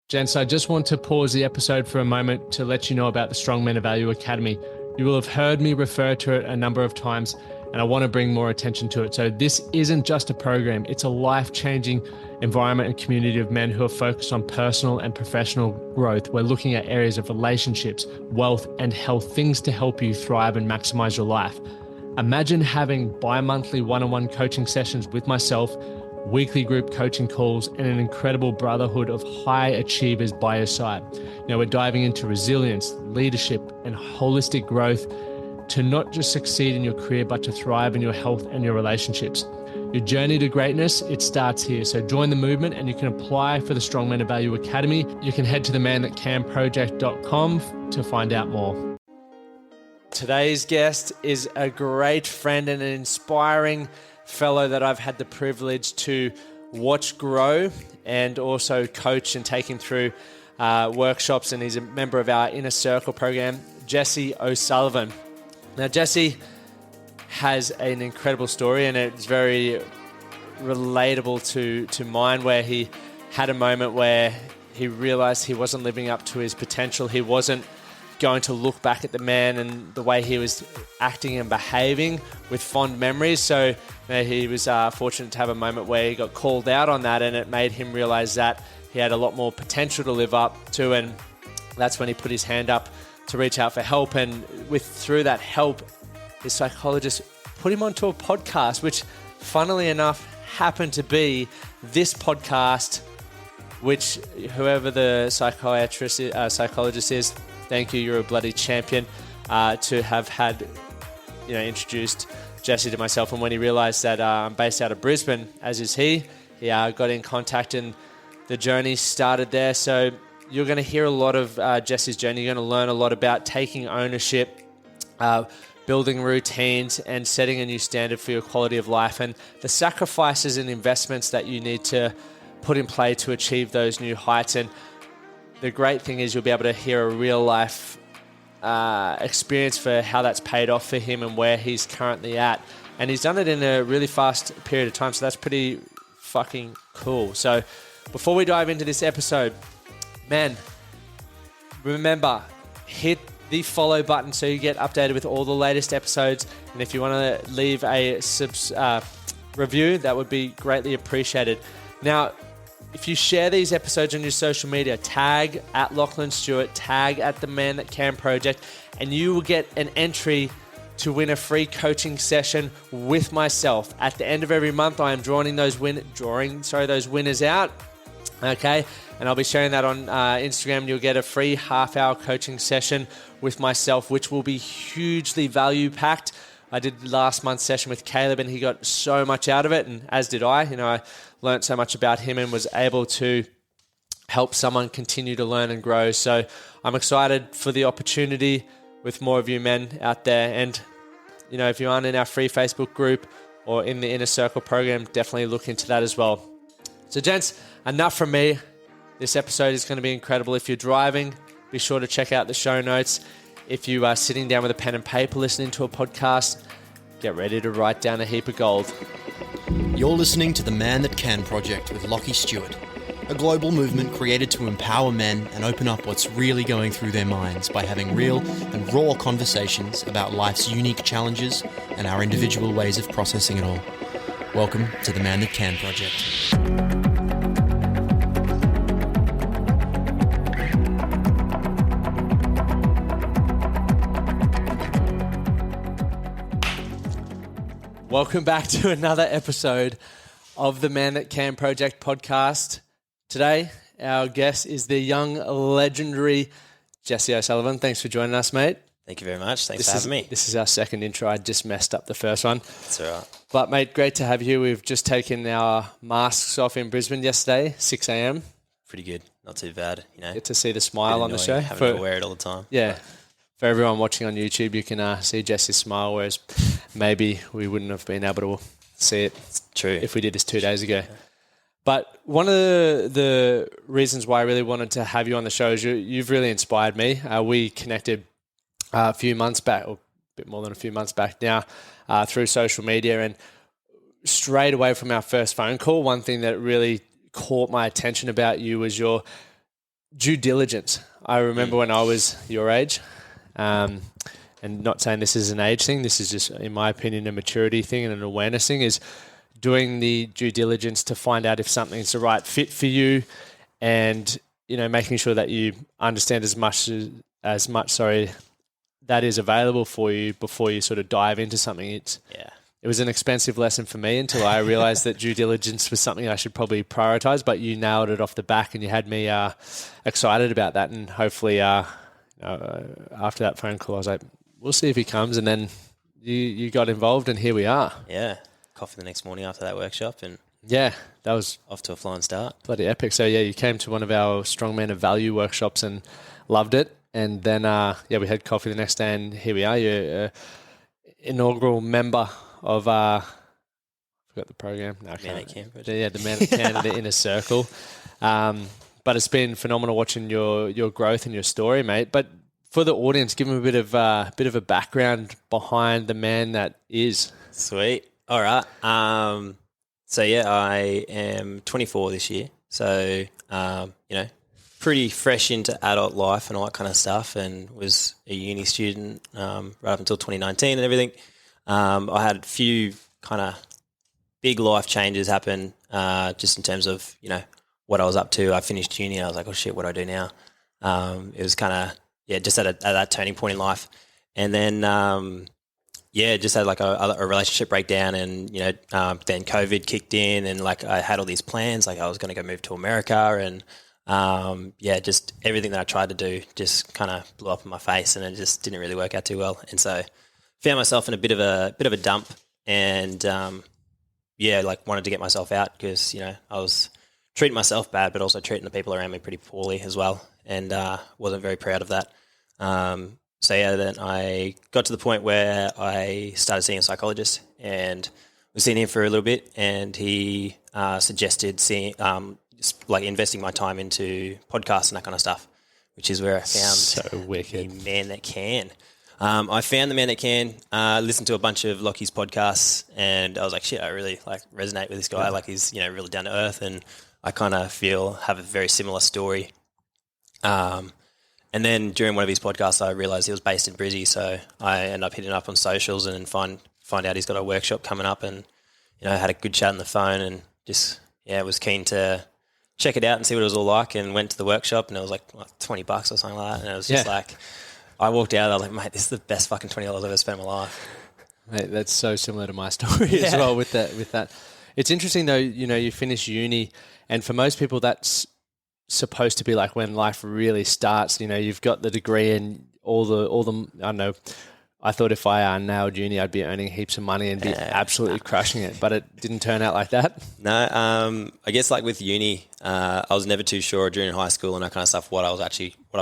Gents, I just want to pause the episode for a moment to let you know about the Strong Men of Value Academy. You will have heard me refer to it a number of times, and I want to bring more attention to it. So this isn't just a program, it's a life-changing environment and community of men who are focused on personal and professional growth. We're looking at areas of relationships, wealth, and health, things to help you thrive and maximize your life. Imagine having bi-monthly one-on-one coaching sessions with myself, weekly group coaching calls, and an incredible brotherhood of high achievers by your side. Now we're diving into resilience, leadership, and holistic growth to not just succeed in your career, but to thrive in your health and your relationships. Your journey to greatness, it starts here. So join the movement and you can apply for the Strong Men of Value Academy. You can head to themanthatcanproject.com to find out more. Today's guest is a great friend and an inspiring fellow that I've had the privilege to watch grow and also coach and take him through workshops, and he's a member of our Inner Circle program, Jesse O'Sullivan. Now, Jesse has an incredible story, and it's very relatable to mine, where he had a moment where he realized he wasn't living up to his potential. He wasn't going to look back at the man and the way he was acting and behaving with fond memories. So he was fortunate to have a moment where he got called out on that, and it made him realize that he had a lot more potential to live up to. And that's when he put his hand up to reach out for help. And through that help, his psychologist put him onto a podcast, which funnily enough happened to be this podcast, which whoever the psychologist is, thank you, you're a bloody champion, to have had, introduced Jesse to myself. And when he realized that I'm based out of Brisbane, as is he got in contact and the journey started there. So you're going to hear a lot of Jesse's journey. You're going to learn a lot about taking ownership, building routines, and setting a new standard for your quality of life, and the sacrifices and investments that you need to put in play to achieve those new heights. And the great thing is you'll be able to hear a real life experience for how that's paid off for him and where he's currently at. And he's done it in a really fast period of time, so that's pretty fucking cool. So before we dive into this episode, man, remember, hit the follow button so you get updated with all the latest episodes. And if you want to leave a review, that would be greatly appreciated. Now, if you share these episodes on your social media, tag at Lachlan Stuart, tag at the Man That Can Project, and you will get an entry to win a free coaching session with myself. At the end of every month, I am drawing those winners out. Okay, and I'll be sharing that on Instagram. You'll get a free half-hour coaching session with myself, which will be hugely value-packed. I did last month's session with Caleb, and he got so much out of it, and as did I. I learned so much about him and was able to help someone continue to learn and grow. So I'm excited for the opportunity with more of you men out there. And, if you aren't in our free Facebook group or in the Inner Circle program, definitely look into that as well. So gents, enough from me. This episode is going to be incredible. If you're driving, be sure to check out the show notes. If you are sitting down with a pen and paper listening to a podcast, get ready to write down a heap of gold. You're listening to the Man That Can Project with Lachie Stuart, a global movement created to empower men and open up what's really going through their minds by having real and raw conversations about life's unique challenges and our individual ways of processing it all. Welcome to the Man That Can Project. Welcome back to another episode of the Man That Can Project podcast. Today, our guest is the young, legendary Jesse O'Sullivan. Thanks for joining us, mate. Thank you very much. Thanks for having me. This is our second intro. I just messed up the first one. That's all right. But, mate, great to have you. We've just taken our masks off in Brisbane yesterday, 6 a.m. Pretty good. Not too bad, Get to see the smile on the show. Having to wear it all the time. Yeah. For everyone watching on YouTube, you can see Jesse's smile, whereas maybe we wouldn't have been able to see it. It's true. If we did this 2 days ago. But one of the reasons why I really wanted to have you on the show is you've really inspired me. We connected a few months back, or a bit more than a few months back now, through social media. And straight away from our first phone call, one thing that really caught my attention about you was your due diligence. I remember when I was your age, and not saying this is an age thing, this is just, in my opinion, a maturity thing and an awareness thing, is doing the due diligence to find out if something's the right fit for you, and making sure that you understand as much that is available for you before you sort of dive into something. It was an expensive lesson for me until I realized that due diligence was something I should probably prioritize, but you nailed it off the back and you had me excited about that. And hopefully after that phone call, I was like, we'll see if he comes. And then you got involved and here we are. Yeah. Coffee the next morning after that workshop and yeah, that was off to a flying start. Bloody epic. So yeah, you came to one of our Strongman of Value workshops and loved it. And then, we had coffee the next day and here we are. You're inaugural member of, I forgot the program. No, Man at Can Project. Yeah, the Man at Can, the Inner Circle. But it's been phenomenal watching your growth and your story, mate. But for the audience, give them a bit of a background behind the man that is. Sweet. All right. So yeah, I am 24 this year. So, pretty fresh into adult life and all that kind of stuff, and was a uni student right up until 2019 and everything. I had a few kind of big life changes happen just in terms of, what I was up to. I finished uni and I was like, oh shit, what do I do now? It was kind of, just at that turning point in life. And then, just had like a relationship breakdown and, then COVID kicked in and like I had all these plans, like I was going to go move to America and, just everything that I tried to do just kind of blew up in my face and it just didn't really work out too well. And so found myself in a bit of a dump and, wanted to get myself out because, I was treating myself bad, but also treating the people around me pretty poorly as well. And, wasn't very proud of that. Then I got to the point where I started seeing a psychologist and was seeing him for a little bit and he, suggested investing my time into podcasts and that kind of stuff, which is where I found so wicked. The Man That Can. I found the Man That Can, listened to a bunch of Lockie's podcasts and I was like, shit, I really resonate with this guy. Like he's, really down to earth and I kind of have a very similar story. And then during one of his podcasts, I realised he was based in Brizzy, so I ended up hitting up on socials and find out he's got a workshop coming up and, had a good chat on the phone and just, was keen to check it out and see what it was all like and went to the workshop and it was like $20 or something like that. And it was just like, I walked out, I was like, mate, this is the best fucking $20 I've ever spent in my life. Mate, that's so similar to my story as well with that. It's interesting though, you finish uni and for most people that's supposed to be like when life really starts. You've got the degree and all the I don't know. I thought if I nailed uni, I'd be earning heaps of money and be absolutely crushing it, but it didn't turn out like that. No, I guess like with uni, I was never too sure during high school and that kind of stuff what I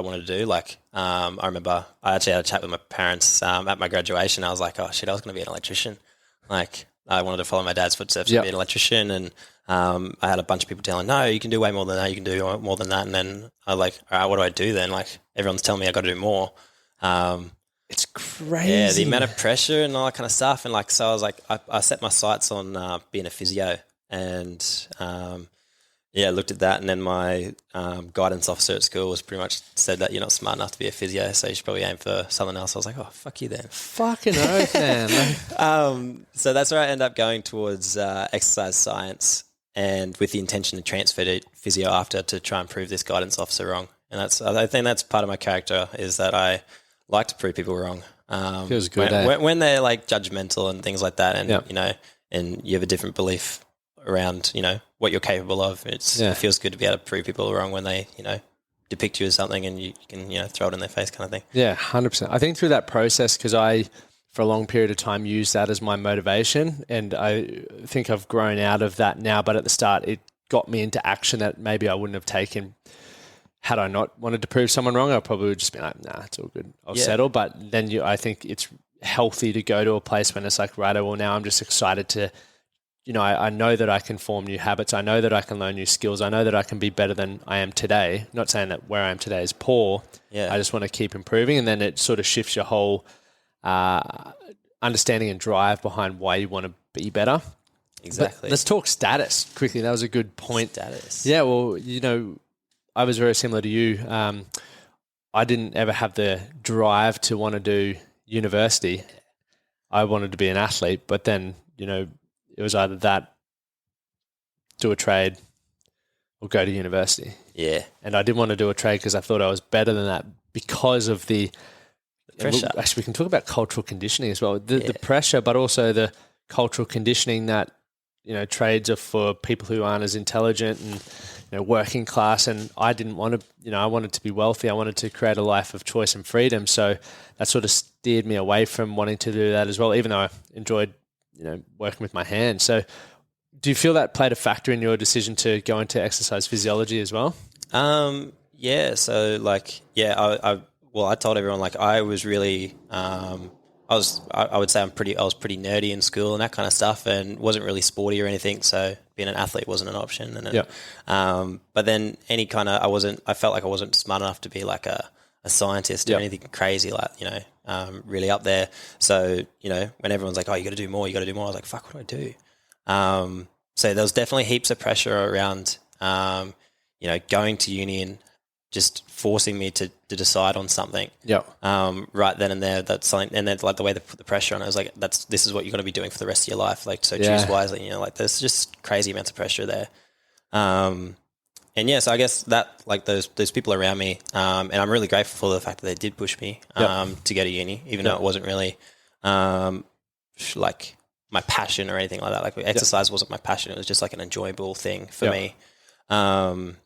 wanted to do. Like, I remember I actually had a chat with my parents at my graduation. I was like, oh shit, I was going to be an electrician. Like, I wanted to follow my dad's footsteps and be an electrician and. I had a bunch of people telling, no, you can do way more than that. You can do more than that. And then I was like, all right, what do I do then? Like everyone's telling me I got to do more. It's crazy. Yeah, the amount of pressure and all that kind of stuff. And like, so I was like, I set my sights on being a physio and looked at that. And then my guidance officer at school was pretty much said that you're not smart enough to be a physio, so you should probably aim for something else. I was like, oh, fuck you then. Fucking oath, man. So that's where I ended up going towards exercise science and with the intention to transfer to physio after to try and prove this guidance officer wrong. And I think that's part of my character is that I like to prove people wrong. Feels good, when they're like judgmental and things like that and, and you have a different belief around, what you're capable of. It feels good to be able to prove people wrong when they, depict you as something and you can, throw it in their face kind of thing. Yeah, 100%. I think through that process, because I, for a long period of time, used that as my motivation and I think I've grown out of that now, but at the start it got me into action that maybe I wouldn't have taken had I not wanted to prove someone wrong. I probably would just be like, nah, it's all good. I'll settle. But then I think it's healthy to go to a place when it's like, right, well, now I'm just excited to, I know that I can form new habits. I know that I can learn new skills. I know that I can be better than I am today. Not saying that where I am today is poor. Yeah. I just want to keep improving. And then it sort of shifts your whole understanding and drive behind why you want to be better. Exactly. But let's talk status quickly. That was a good point. Status. Yeah, well, I was very similar to you. I didn't ever have the drive to want to do university. I wanted to be an athlete, but then, it was either that, do a trade, or go to university. Yeah. And I didn't want to do a trade because I thought I was better than that because of the pressure. Actually, we can talk about cultural conditioning as well. The pressure, but also the cultural conditioning that, trades are for people who aren't as intelligent and, working class. And I didn't want to, I wanted to be wealthy. I wanted to create a life of choice and freedom. So that sort of steered me away from wanting to do that as well, even though I enjoyed, working with my hands. So do you feel that played a factor in your decision to go into exercise physiology as well? Yeah. So I told everyone I was really, I would say I was pretty nerdy in school and that kind of stuff, and wasn't really sporty or anything. So being an athlete wasn't an option. And but then I felt like I wasn't smart enough to be like a scientist or anything crazy, really up there. So, when everyone's like, oh, you got to do more, I was like, fuck, what do I do? So there was definitely heaps of pressure around, going to uni and just forcing me to decide on something. Yeah. Right then and there, that's something, and then the way they put the pressure on, I was like, this is what you're going to be doing for the rest of your life. Choose wisely. There's just crazy amounts of pressure there. So I guess that those people around me, and I'm really grateful for the fact that they did push me to go to uni, even though it wasn't really my passion or anything like that. Exercise wasn't my passion; it was just an enjoyable thing for me. Then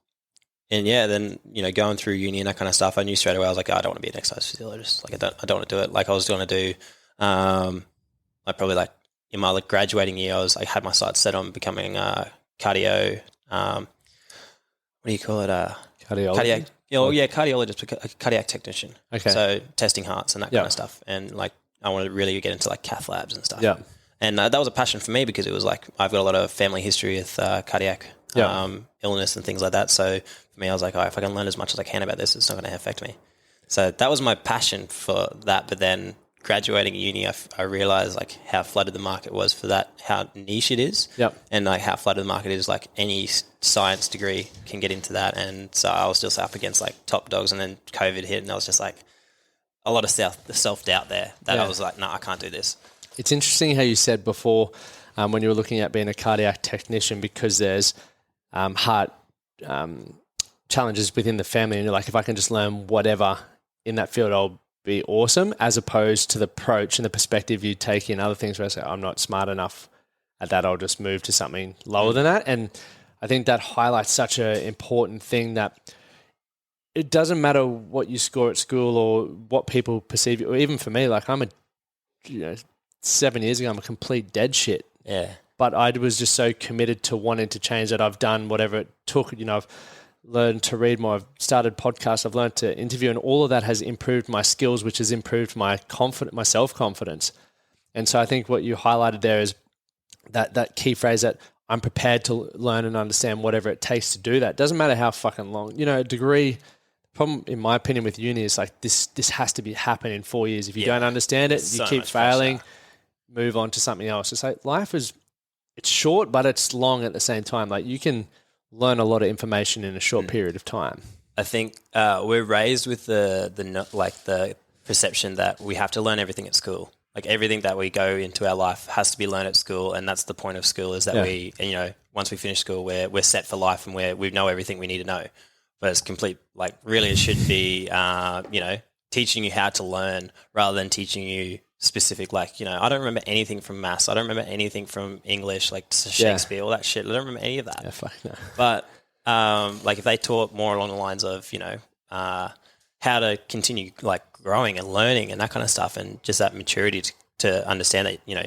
going through uni and that kind of stuff, I knew straight away I was like, I don't want to be an exercise physiologist. I don't want to do it. I was going to do, probably in my graduating year, I had my sights set on becoming a cardio. What do you call it? Cardiologist? Cardiologist, a cardiac technician. Okay. So testing hearts and that kind of stuff. And I wanted to really get into cath labs and stuff. Yeah. And that was a passion for me because it was I've got a lot of family history with cardiac illness and things like that. So for me, I was like, if I can learn as much as I can about this, it's not going to affect me. So that was my passion for that. But then graduating uni, I realized how flooded the market was for that, how niche it is, and how flooded the market is. Any science degree can get into that, and so I was just up against top dogs, and then COVID hit, and I was just a lot of self doubt there that I was no, I can't do this. It's interesting how you said before when you were looking at being a cardiac technician, because there's heart challenges within the family, and you're like, if I can just learn whatever in that field, I'll be awesome, as opposed to the approach and the perspective you take in other things where I say, I'm not smart enough at that, I'll just move to something lower than that. And I think that highlights such an important thing, that it doesn't matter what you score at school or what people perceive you, or even for me, I'm 7 years ago, I'm a complete dead shit. Yeah. But I was just so committed to wanting to change that I've done whatever it took. I've learned to read more, I've started podcasts, I've learned to interview, and all of that has improved my skills, which has improved my self-confidence. And so I think what you highlighted there is that key phrase, that I'm prepared to learn and understand whatever it takes to do that. Doesn't matter how fucking long, a degree. The problem, in my opinion, with uni is this has to happen in 4 years. If you don't understand it, you keep failing, move on to something else. It's life it's short, but it's long at the same time. You can learn a lot of information in a short period of time. I think we're raised with the perception that we have to learn everything at school. Everything that we go into our life has to be learned at school, and that's the point of school, is that we, once we finish school, we're set for life, and we know everything we need to know. But it's complete, really it should be, teaching you how to learn rather than teaching you specific, I don't remember anything from maths. I don't remember anything from English, Shakespeare, all that shit. I don't remember any of that. Yeah, fuck no. But if they taught more along the lines of, how to continue growing and learning and that kind of stuff, and just that maturity to understand that, you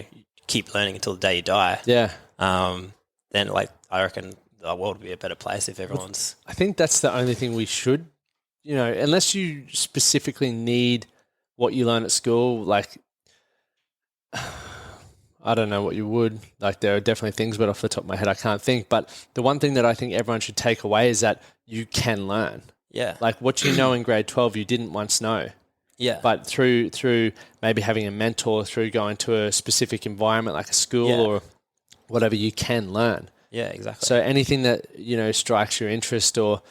keep learning until the day you die. Yeah. Then I reckon the world would be a better place if everyone's... I think that's the only thing we should, unless you specifically need what you learn at school, I don't know what you would. There are definitely things, but off the top of my head, I can't think. But the one thing that I think everyone should take away is that you can learn. Yeah. What you know in grade 12, you didn't once know. Yeah. But through maybe having a mentor, through going to a specific environment like a school or whatever, you can learn. Yeah, exactly. So anything that, strikes your interest, or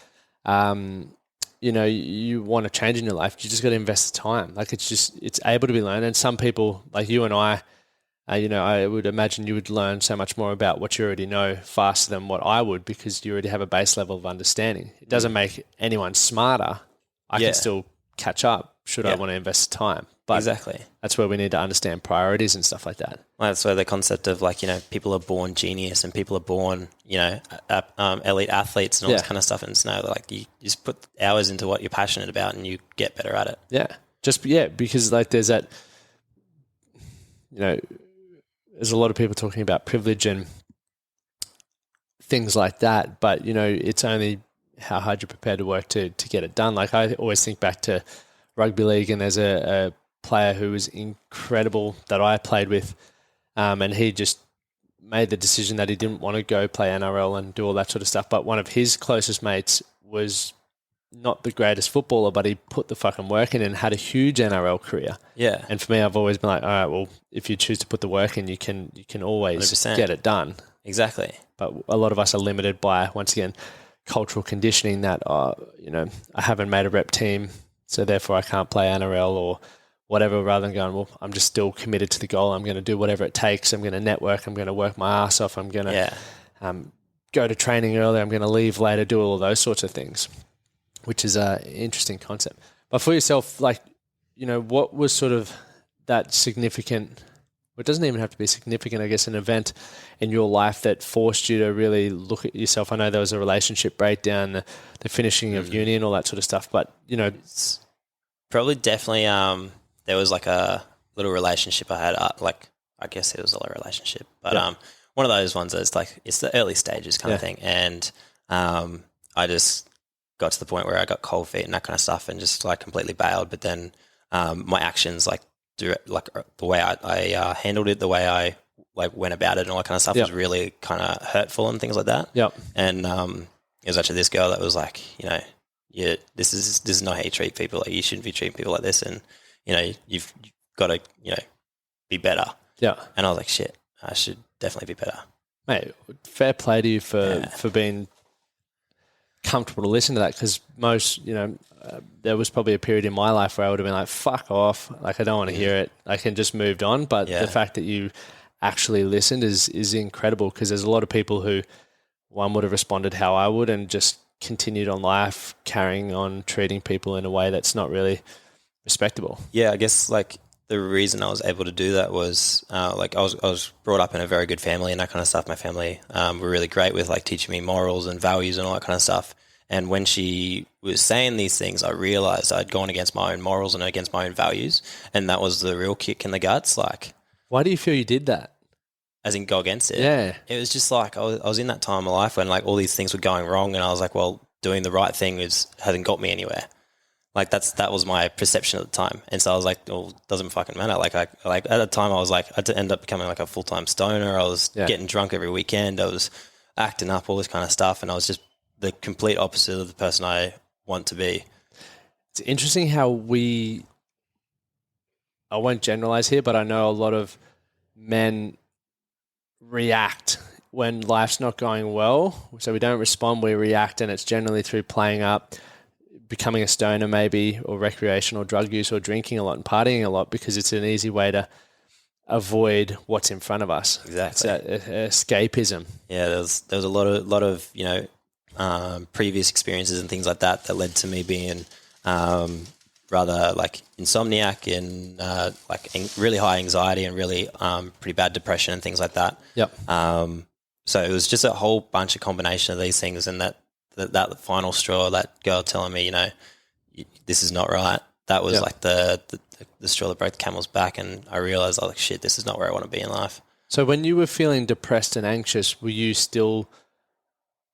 you want to change in your life, you just got to invest the time. Like it's able to be learned. And some people like you and I, I would imagine you would learn so much more about what you already know faster than what I would, because you already have a base level of understanding. It doesn't make anyone smarter. I can still catch up should I want to invest the time. But exactly. That's where we need to understand priorities and stuff like that. Well, that's where the concept of people are born genius and people are born, elite athletes and all this kind of stuff. And it's you just put hours into what you're passionate about and you get better at it. Yeah. Because there's that, there's a lot of people talking about privilege and things like that, but it's only how hard you're prepared to work to get it done. Like I always think back to rugby league, and there's a player who was incredible that I played with, and he just made the decision that he didn't want to go play NRL and do all that sort of stuff. But one of his closest mates was not the greatest footballer, but he put the fucking work in and had a huge NRL career. Yeah. And for me, I've always been like, all right, well, if you choose to put the work in, you can always 100%. get it done. Exactly. But a lot of us are limited by, once again, cultural conditioning that, I haven't made a rep team, so therefore I can't play NRL or whatever, rather than going, well, I'm just still committed to the goal. I'm going to do whatever it takes. I'm going to network. I'm going to work my ass off. I'm going to go to training early. I'm going to leave later, do all of those sorts of things, which is an interesting concept. But for yourself, what was sort of that significant, it doesn't even have to be significant, I guess, an event in your life that forced you to really look at yourself? I know there was a relationship breakdown, the finishing of uni and all that sort of stuff, but, It's probably definitely there was a little relationship I had, I guess it was a little relationship, but one of those ones that's it's the early stages kind of thing. And I just got to the point where I got cold feet and that kind of stuff and just completely bailed. But then my actions, the way I handled it, the way I went about it and all that kind of stuff was really kind of hurtful and things like that. Yep. And it was actually this girl that was this is not how you treat people. You shouldn't be treating people like this, and you've got to be better. Yeah. And I was like, shit, I should definitely be better. Mate, fair play to you for being comfortable to listen to that, because most, there was probably a period in my life where I would have been like, fuck off, I don't want to hear it, I can just moved on. But the fact that you actually listened is incredible, because there's a lot of people who, one would have responded how I would and just continued on life, carrying on treating people in a way that's not really respectable. Yeah, I guess the reason I was able to do that was I was brought up in a very good family and that kind of stuff. My family were really great with teaching me morals and values and all that kind of stuff. And when she was saying these things, I realized I'd gone against my own morals and against my own values, and that was the real kick in the guts. Why do you feel you did that? As in go against it? Yeah. It was just I was in that time of my life when all these things were going wrong, and I was like, well, doing the right thing hasn't got me anywhere. That was my perception at the time. And so I was like, well, it doesn't fucking matter. At the time I was I had to end up becoming a full-time stoner. I was getting drunk every weekend. I was acting up, all this kind of stuff. And I was just the complete opposite of the person I want to be. It's interesting how I won't generalize here, but I know a lot of men react when life's not going well. So we don't respond, we react, and it's generally through playing up, becoming a stoner maybe, or recreational drug use, or drinking a lot and partying a lot, because it's an easy way to avoid what's in front of us. Exactly. It's that escapism. Yeah, there was a lot of previous experiences and things like that led to me being rather insomniac and really high anxiety and really pretty bad depression and things like that. Yep. So it was just a whole bunch of combination of these things, and that final straw, that girl telling me, this is not right. That was the straw that broke the camel's back, and I realized I was like, shit, this is not where I want to be in life. So when you were feeling depressed and anxious, were you still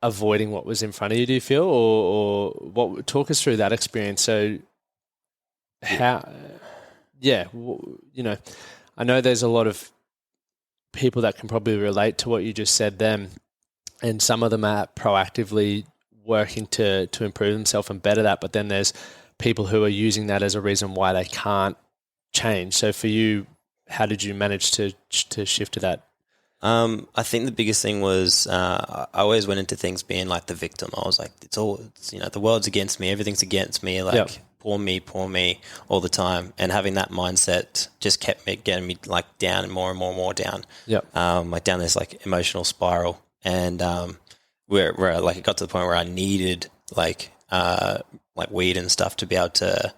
avoiding what was in front of you, do you feel, or what? Talk us through that experience. So how, I know there's a lot of people that can probably relate to what you just said then, and some of them are proactively working to improve themselves and better that, but then there's people who are using that as a reason why they can't change. So for you, how did you manage to shift to that I think the biggest thing was I always went into things being like the victim. I was like, the world's against me, everything's against me, like poor me all the time. And having that mindset just kept getting me like down and more down. Like down this like emotional spiral. And where like it got to the point where I needed like weed and stuff to be able to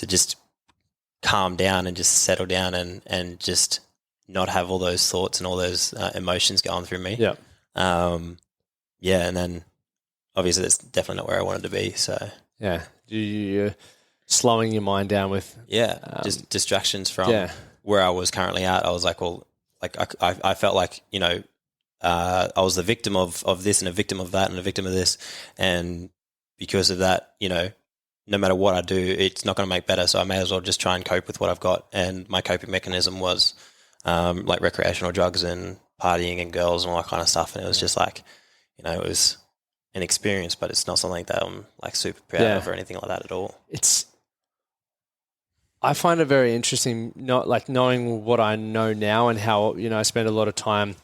just calm down and just settle down and just not have all those thoughts and all those emotions going through me. And then obviously that's definitely not where I wanted to be. So you're slowing your mind down with just distractions from where I was currently at. I was like, well, like I felt like, you know, I was the victim of this and a victim of that and a victim of this, and because of that, you know, no matter what I do, it's not going to make better. So I may as well just try and cope with what I've got. And my coping mechanism was like recreational drugs and partying and girls and all that kind of stuff. And it was just like, you know, it was an experience, but it's not something that I'm like super proud of or anything like that at all. I find it very interesting, not like knowing what I know now and how, you know, I spend a lot of time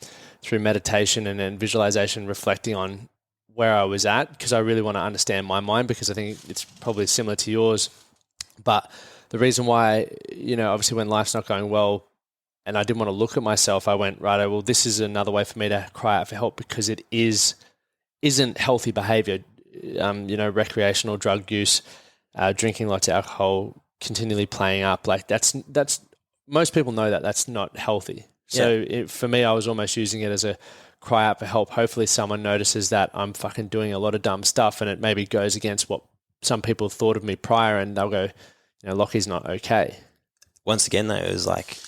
through meditation and then visualization reflecting on where I was at, because I really want to understand my mind, because I think it's probably similar to yours. But the reason why, you know, obviously when life's not going well and I didn't want to look at myself, I went, right, well, this is another way for me to cry out for help, because it isn't healthy behavior. You know, recreational drug use, drinking lots of alcohol, continually playing up, like that's most people know that that's not healthy. So for me, I was almost using it as a cry out for help. Hopefully someone notices that I'm fucking doing a lot of dumb stuff and it maybe goes against what some people thought of me prior, and they'll go, you know, Lockie's not okay. Once again, though, it was like,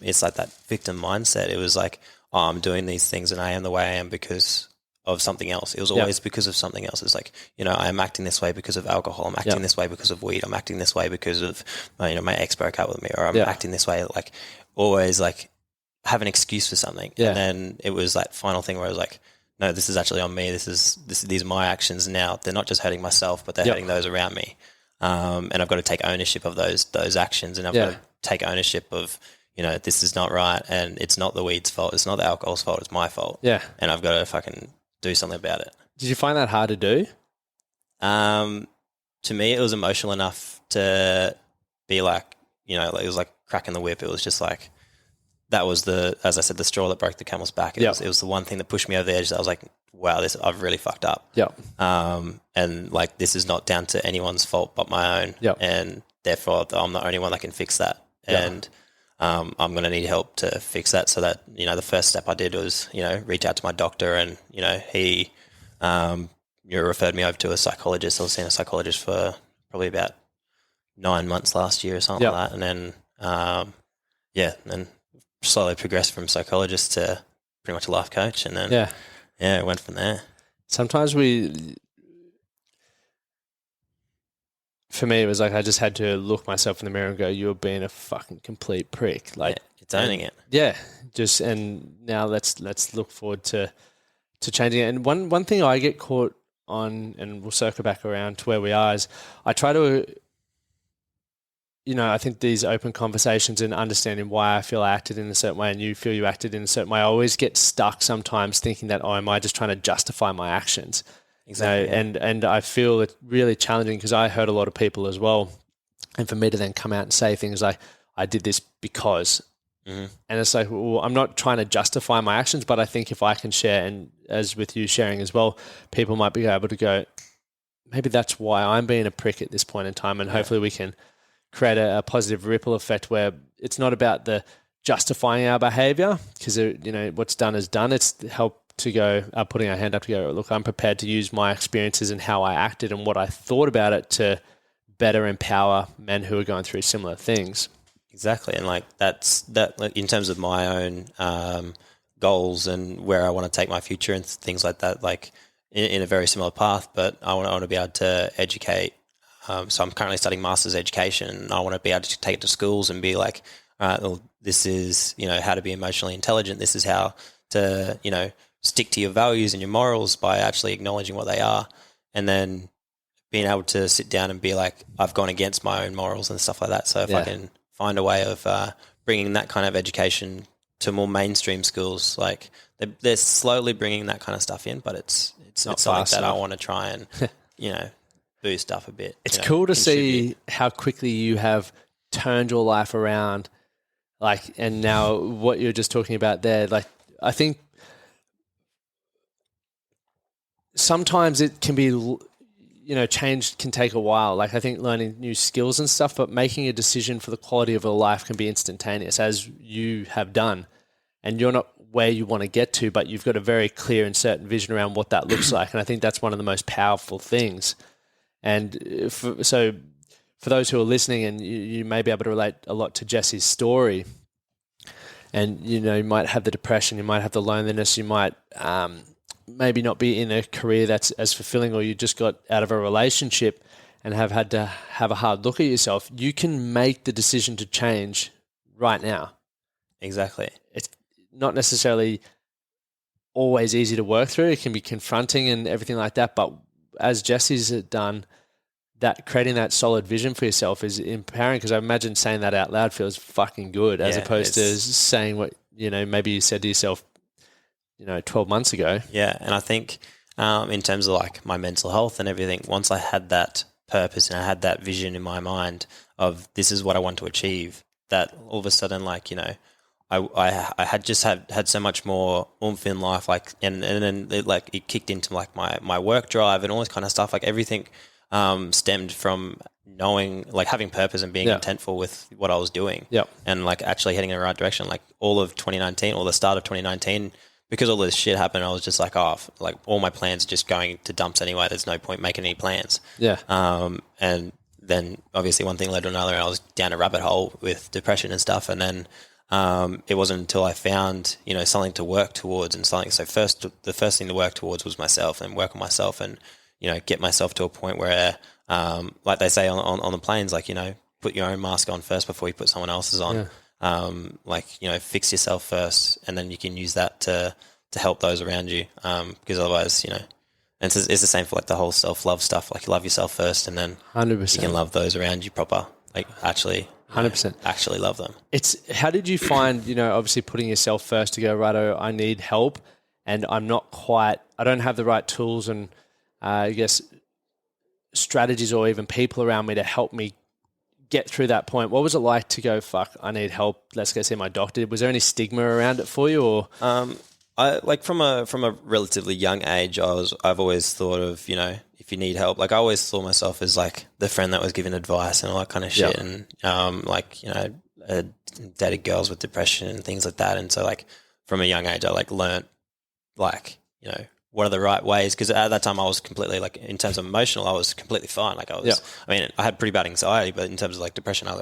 it's like that victim mindset. It was like, oh, I'm doing these things and I am the way I am because of something else. It was always because of something else. It's like, you know, I'm acting this way because of alcohol. I'm acting this way because of weed. I'm acting this way because of, you know, my ex broke up with me, or I'm acting this way, like always like have an excuse for something. And then it was that final thing where I was like, no, this is actually on me. These are my actions now. They're not just hurting myself, but they're hurting those around me. And I've got to take ownership of those actions, and I've got to take ownership of, you know, this is not right, and it's not the weed's fault. It's not the alcohol's fault. It's my fault. Yeah. And I've got to fucking do something about it. Did you find that hard to do? To me, it was emotional enough to be like, you know, it was like cracking the whip. It was just like, that was as I said, the straw that broke the camel's back. It was the one thing that pushed me over the edge. I was like, wow, I've really fucked up. And like, this is not down to anyone's fault but my own. And therefore I'm the only one that can fix that. And I'm going to need help to fix that. So that, you know, the first step I did was, you know, reach out to my doctor, and, you know, he referred me over to a psychologist. I was seeing a psychologist for probably about 9 months last year or something like that. And then, and slowly progressed from psychologist to pretty much a life coach. And then, it went from there. Sometimes for me, it was like I just had to look myself in the mirror and go, you're being a fucking complete prick. Like, it's owning it. Yeah. And now let's look forward to changing it. And one thing I get caught on, and we'll circle back around to where we are, is I try to, you know, I think these open conversations and understanding why I feel I acted in a certain way and you feel you acted in a certain way, I always get stuck sometimes thinking that, oh, am I just trying to justify my actions? Exactly. You know, and I feel it really challenging, because I hurt a lot of people as well. And for me to then come out and say things like, I did this because, and it's like, well, I'm not trying to justify my actions, but I think if I can share, and as with you sharing as well, people might be able to go, maybe that's why I'm being a prick at this point in time. And hopefully we can create a positive ripple effect where it's not about the justifying our behavior, because, you know, what's done is done. It's help to go, putting our hand up to go, look, I'm prepared to use my experiences and how I acted and what I thought about it to better empower men who are going through similar things. Exactly. And like that in terms of my own goals and where I want to take my future and things like that, like in a very similar path, but I want to be able to educate. So I'm currently studying master's education, and I want to be able to take it to schools and be like, all right, well, this is, you know, how to be emotionally intelligent. This is how to, you know, stick to your values and your morals by actually acknowledging what they are, and then being able to sit down and be like, I've gone against my own morals and stuff like that. So if I can find a way of bringing that kind of education to more mainstream schools. Like they're slowly bringing that kind of stuff in, but it's Not something fast that enough. I want to try and boost up a bit. It's cool to see how quickly you have turned your life around, like, and now what you're just talking about there. Like, I think sometimes it can be, change can take a while. Like, I think learning new skills and stuff, but making a decision for the quality of a life can be instantaneous, as you have done. And you're not where you want to get to, but you've got a very clear and certain vision around what that looks like. And I think that's one of the most powerful things. And so for those who are listening, and you may be able to relate a lot to Jesse's story, and, you might have the depression, you might have the loneliness, you might maybe not be in a career that's as fulfilling, or you just got out of a relationship and have had to have a hard look at yourself. You can make the decision to change right now. Exactly. It's not necessarily always easy to work through. It can be confronting and everything like that. But as Jesse's done, that creating that solid vision for yourself is empowering, because I imagine saying that out loud feels fucking good, as opposed to saying what, maybe you said to yourself, 12 months ago. Yeah. And I think in terms of like my mental health and everything, once I had that purpose and I had that vision in my mind of this is what I want to achieve, that all of a sudden, like, I had just had so much more oomph in life, like, and then it kicked into like my work drive and all this kind of stuff. Like everything stemmed from knowing, like, having purpose and being contentful with what I was doing. Yep. And like actually heading in the right direction. Like all of 2019 or the start of 2019, because all this shit happened, I was just like, like all my plans are just going to dumps anyway. There's no point making any plans. Yeah. And then obviously one thing led to another, and I was down a rabbit hole with depression and stuff. And then it wasn't until I found, something to work towards and something. So the first thing to work towards was myself, and work on myself, and, get myself to a point where, like they say on the planes, like, put your own mask on first before you put someone else's on. Yeah. Fix yourself first, and then you can use that to help those around you. Because otherwise, and it's the same for like the whole self-love stuff. Like, you love yourself first, and then 100%. you can love those around you proper. Like, actually, 100%. Actually love them. How did you find, obviously putting yourself first to go, righto, I need help, and I don't have the right tools and I guess strategies or even people around me to help me get through that point. What was it like to go, fuck, I need help, let's go see my doctor? Was there any stigma around it for you, or? I like from a relatively young age, I've always thought of, if you need help, like I always saw myself as like the friend that was giving advice and all that kind of shit. Yep. And dated girls with depression and things like that. And so like from a young age, I like learnt like, what are the right ways? Because at that time I was completely, like, in terms of emotional, I was completely fine. Like I had pretty bad anxiety, but in terms of like depression, I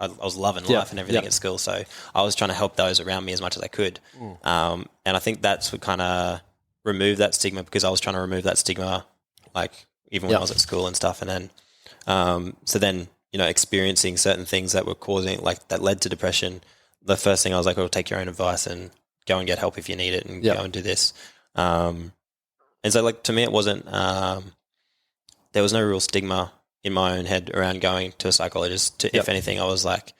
was loving life and everything at school. So I was trying to help those around me as much as I could. And I think that's what kind of removed that stigma, because I was trying to remove that stigma, like even when I was at school and stuff. And then, so then, experiencing certain things that were causing, like, that led to depression. The first thing I was like, take your own advice and go and get help if you need it, and go and do this. And so, like, to me, it wasn't, there was no real stigma in my own head around going to a psychologist. If anything, I was like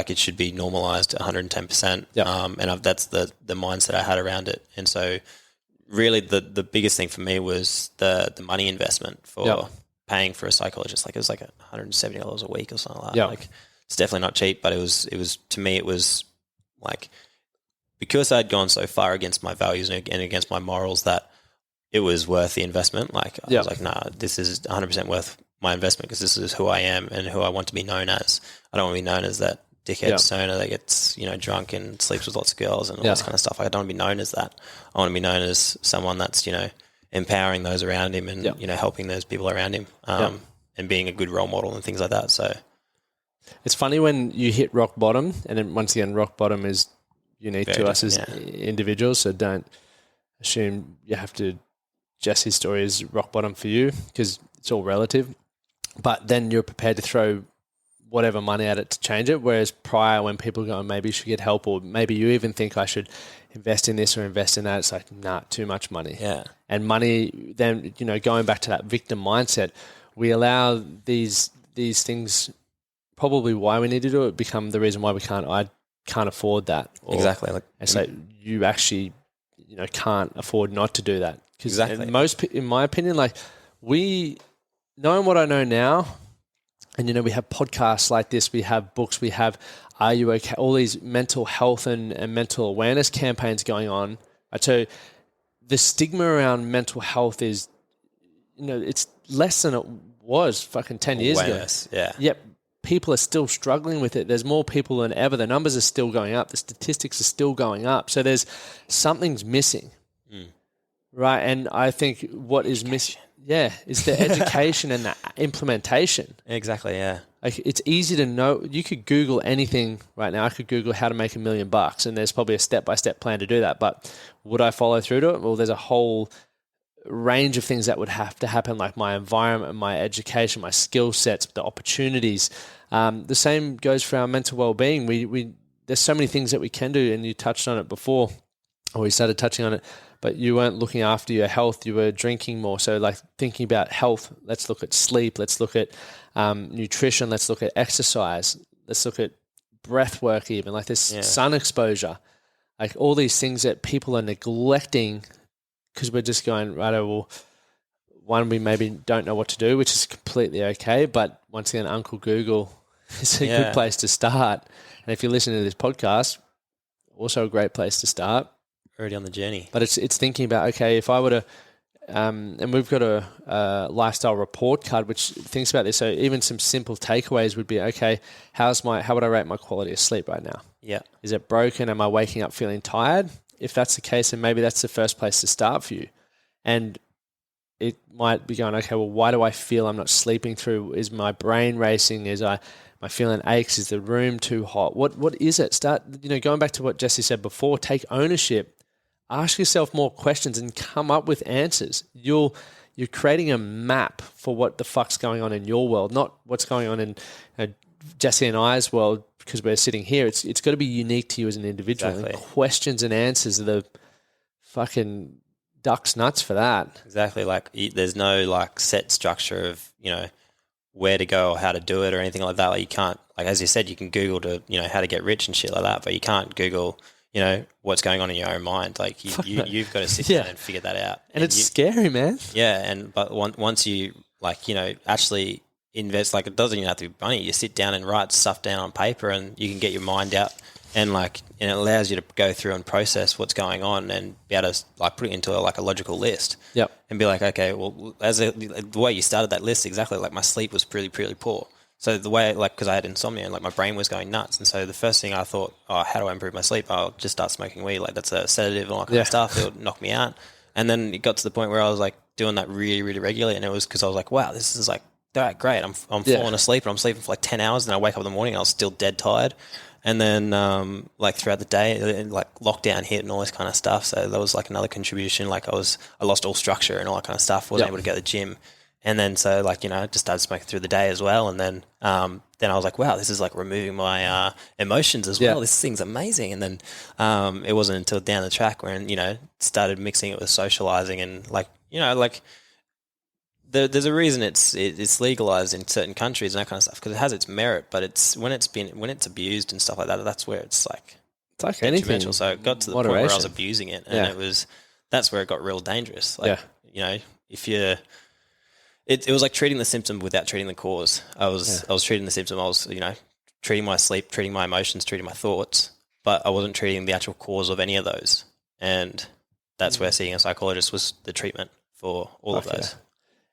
it should be normalized 110%. And that's the mindset I had around it. And so really the biggest thing for me was the money investment for paying for a psychologist. Like, it was like $170 a week or something like that. Like, it's definitely not cheap, but it was, to me, it was like, because I'd gone so far against my values and against my morals, that it was worth the investment. Like, I was like, nah, this is 100% worth my investment, because this is who I am and who I want to be known as. I don't want to be known as that dickhead stoner that gets, drunk and sleeps with lots of girls and all this kind of stuff. Like, I don't want to be known as that. I want to be known as someone that's, empowering those around him and, helping those people around him, and being a good role model and things like that. So it's funny when you hit rock bottom, and then once again, rock bottom is unique to us as individuals, so don't assume you have to. Jesse's story is rock bottom for you, because it's all relative, but then you're prepared to throw whatever money at it to change it. Whereas prior, when people go, maybe you should get help, or maybe you even think I should invest in this or invest in that, it's like, nah, too much money. And money, then, going back to that victim mindset, we allow these things, probably why we need to do it, become the reason why we can't can't afford that. Exactly. Like, and so you actually, can't afford not to do that. Exactly. In my opinion, like knowing what I know now, and, we have podcasts like this, we have books, we have Are You Okay? All these mental health and mental awareness campaigns going on. I tell you, the stigma around mental health is, it's less than it was fucking 10 years ago. Awareness, yeah. Yep. People are still struggling with it. There's more people than ever. The numbers are still going up. The statistics are still going up. So something's missing. Right. And I think what is missing, is the education and the implementation. Exactly, yeah. Like, it's easy to know. You could Google anything right now. I could Google how to make $1 million, and there's probably a step-by-step plan to do that. But would I follow through to it? Well, there's a whole range of things that would have to happen, like my environment, my education, my skill sets, the opportunities. The same goes for our mental well-being. There's so many things that we can do, and you touched on it before, or we started touching on it, but you weren't looking after your health. You were drinking more. So, like, thinking about health, let's look at sleep. Let's look at nutrition. Let's look at exercise. Let's look at breath work even. Like this sun exposure. Like all these things that people are neglecting because we're just going, right, well, one, we maybe don't know what to do, which is completely okay. But once again, Uncle Google is a good place to start. And if you're listening to this podcast, also a great place to start. Already on the journey. But it's thinking about, okay, if I were to, and we've got a lifestyle report card which thinks about this. So even some simple takeaways would be, okay, how would I rate my quality of sleep right now? Yeah. Is it broken? Am I waking up feeling tired? If that's the case, then maybe that's the first place to start for you. And it might be going, okay, well, why do I feel I'm not sleeping through? Is my brain racing? Am I feeling aches? Is the room too hot? What is it? Start, going back to what Jesse said before, take ownership. Ask yourself more questions and come up with answers. You're creating a map for what the fuck's going on in your world, not what's going on in Jesse and I's world because we're sitting here. It's got to be unique to you as an individual. Exactly. And questions and answers are the fucking duck's nuts for that. Exactly. Like there's no like set structure of, where to go or how to do it or anything like that. Like you can't, like as you said, you can Google to, how to get rich and shit like that, but you can't Google what's going on in your own mind. Like you've got to sit down and figure that out. And it's scary, man. Yeah. But once you actually invest, like it doesn't even have to be money. You sit down and write stuff down on paper and you can get your mind out and it allows you to go through and process what's going on and be able to like put it into a logical list. Yep. And be like, okay, well, the way you started that list, exactly, like my sleep was really, really poor. So the way, because I had insomnia and like my brain was going nuts. And so the first thing I thought, how do I improve my sleep? I'll just start smoking weed. Like that's a sedative and all that kind of stuff. It would knock me out. And then it got to the point where I was like doing that really, really regularly. And it was because I was like, wow, this is like, great. I'm falling asleep and I'm sleeping for like 10 hours and I wake up in the morning and I was still dead tired. And then throughout the day, like lockdown hit and all this kind of stuff. So that was like another contribution. Like I lost all structure and all that kind of stuff. Wasn't able to go to the gym. And then so just started smoking through the day as well. And then I was like, wow, this is like removing my emotions as well. This thing's amazing. And then it wasn't until down the track when, started mixing it with socializing and there's a reason it's legalized in certain countries and that kind of stuff because it has its merit. But it's when it's abused and stuff like that, that's where it's like anything. So it got to the point where I was abusing it, and that's where it got real dangerous. Like if you. It was like treating the symptom without treating the cause. I was treating the symptom. I was, treating my sleep, treating my emotions, treating my thoughts, but I wasn't treating the actual cause of any of those. And that's where seeing a psychologist was the treatment for all of those.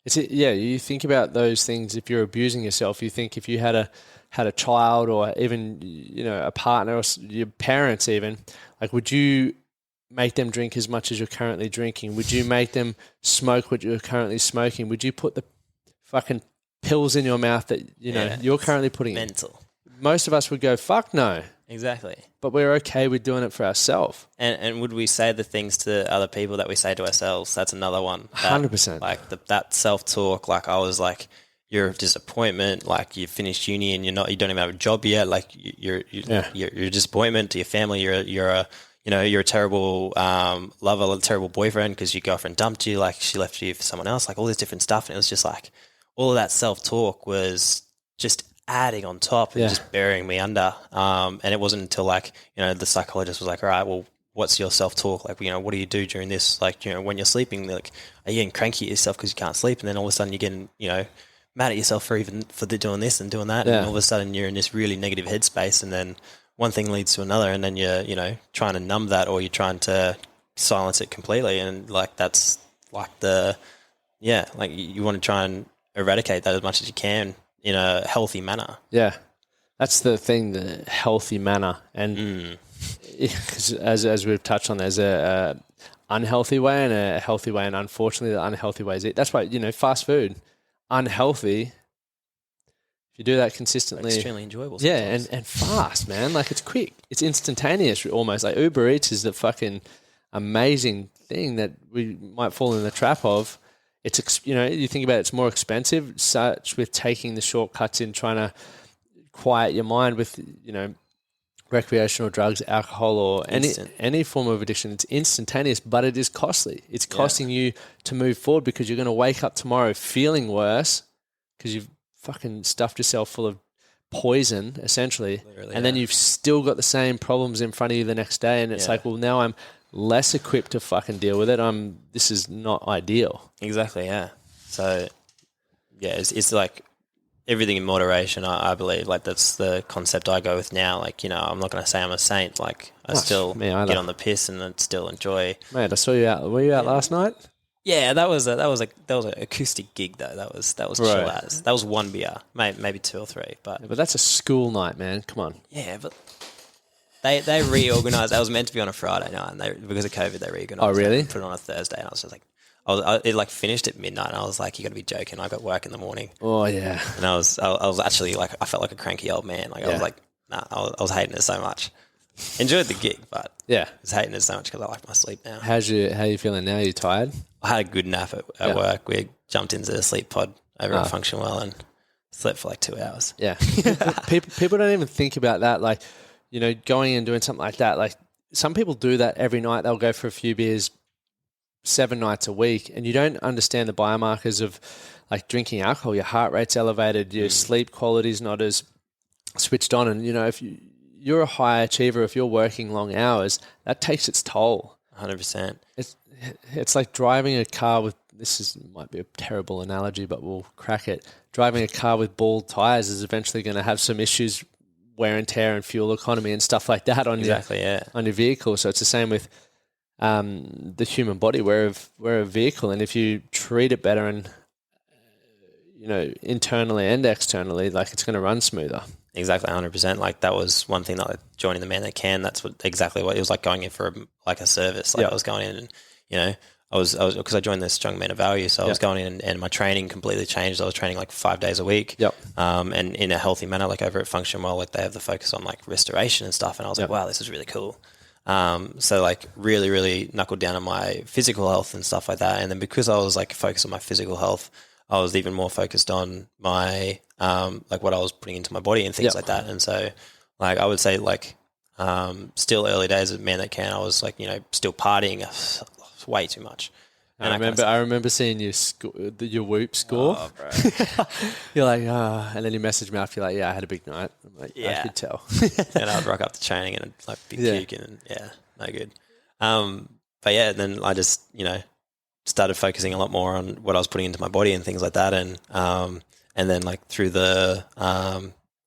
You think about those things. If you're abusing yourself, you think if you had a child or even, a partner or your parents even, like, would you make them drink as much as you're currently drinking? Would you make them smoke what you're currently smoking? Would you put the fucking pills in your mouth that you're currently putting mental in? Most of us would go, fuck no. Exactly. But we're okay with doing it for ourselves. And would we say the things to other people that we say to ourselves? That's another one. 100%. Like that self-talk, like I was like, you're a disappointment, like you finished uni and you don't even have a job yet, like you're a disappointment to your family, you're a terrible lover, a terrible boyfriend because your girlfriend dumped you, like she left you for someone else, like all this different stuff. And it was just like all of that self-talk was just adding on top and just burying me under. And it wasn't until like, the psychologist was like, all right, well, what's your self-talk? Like, what do you do during this? Like, when you're sleeping, like, are you getting cranky at yourself because you can't sleep? And then all of a sudden you're getting, mad at yourself for doing this and doing that. And all of a sudden you're in this really negative headspace. And then one thing leads to another. And then you're, trying to numb that, or you're trying to silence it completely. And like, that's like like you want to try and eradicate that as much as you can in a healthy manner. Yeah. That's the thing, the healthy manner. And as we've touched on, there's a unhealthy way and a healthy way. And unfortunately, the unhealthy way is it. That's why, fast food, unhealthy, if you do that consistently, extremely enjoyable. Yeah, and fast, man. Like, it's quick, it's instantaneous, almost. Like Uber Eats is the fucking amazing thing that we might fall in the trap of. It's you think about it, it's more expensive. Such with taking the shortcuts in trying to quiet your mind with recreational drugs, alcohol, or any form of addiction. It's instantaneous, but it is costly. It's costing you to move forward, because you're going to wake up tomorrow feeling worse because you've fucking stuffed yourself full of poison, essentially. Literally, and then you've still got the same problems in front of you the next day. And it's like, well, now I'm less equipped to fucking deal with it. This is not ideal. Exactly, yeah. So, it's like everything in moderation, I believe. Like, that's the concept I go with now. Like, I'm not going to say I'm a saint. Like, I still get on the piss and then still enjoy. Mate, I saw you out. Were you out last night? Yeah, that was an acoustic gig though. That was chill as. That was one beer, maybe two or three. But that's a school night, man. Come on. Yeah, but they reorganised. I was meant to be on a Friday night, and because of COVID, they reorganised. Oh, really? And put it on a Thursday, and I was just like, it like finished at midnight, and I was like, you got to be joking. I got work in the morning. Oh yeah. And I was actually like, I felt like a cranky old man. Like I was like, nah, I was hating it so much. Enjoyed the gig, but I was hating it so much because I like my sleep now. How are you feeling now? Are you tired? I had a good nap at work. We jumped into the sleep pod over at Function Well and slept for like 2 hours. Yeah. people don't even think about that. Like, going and doing something like that. Like, some people do that every night. They'll go for a few beers 7 nights a week, and you don't understand the biomarkers of like drinking alcohol. Your heart rate's elevated. Your sleep quality's not as switched on. And, if you're a high achiever, if you're working long hours, that takes its toll. 100%. It's like driving a car with, might be a terrible analogy, but we'll crack it. Driving a car with bald tires is eventually going to have some issues, wear and tear and fuel economy and stuff like that on your vehicle. So it's the same with the human body. We're a vehicle, and if you treat it better and internally and externally, like, it's going to run smoother. Exactly, 100%. Like, that was one thing that, like, joining the Man That Can, that's exactly what it was like, going in for a service. Like, I was going in and, I was because I joined the Strong Men of Value, so I was going in and my training completely changed. I was training like 5 days a week, and in a healthy manner. Like, over at Function Well, like, they have the focus on like restoration and stuff, and I was like, wow, this is really cool. So like really, really knuckled down on my physical health and stuff like that. And then because I was like focused on my physical health, I was even more focused on my like what I was putting into my body and things like that. And so, like, I would say, like, still early days of Man That Can, I was like, still partying way too much. And I remember seeing your Whoop score. Oh, bro. You're like, and then you messaged me after, you're like, I had a big night. I'm like, I could tell. And I'd rock up to training and like big puking and no good. But yeah, then I just, started focusing a lot more on what I was putting into my body and things like that. And then like through the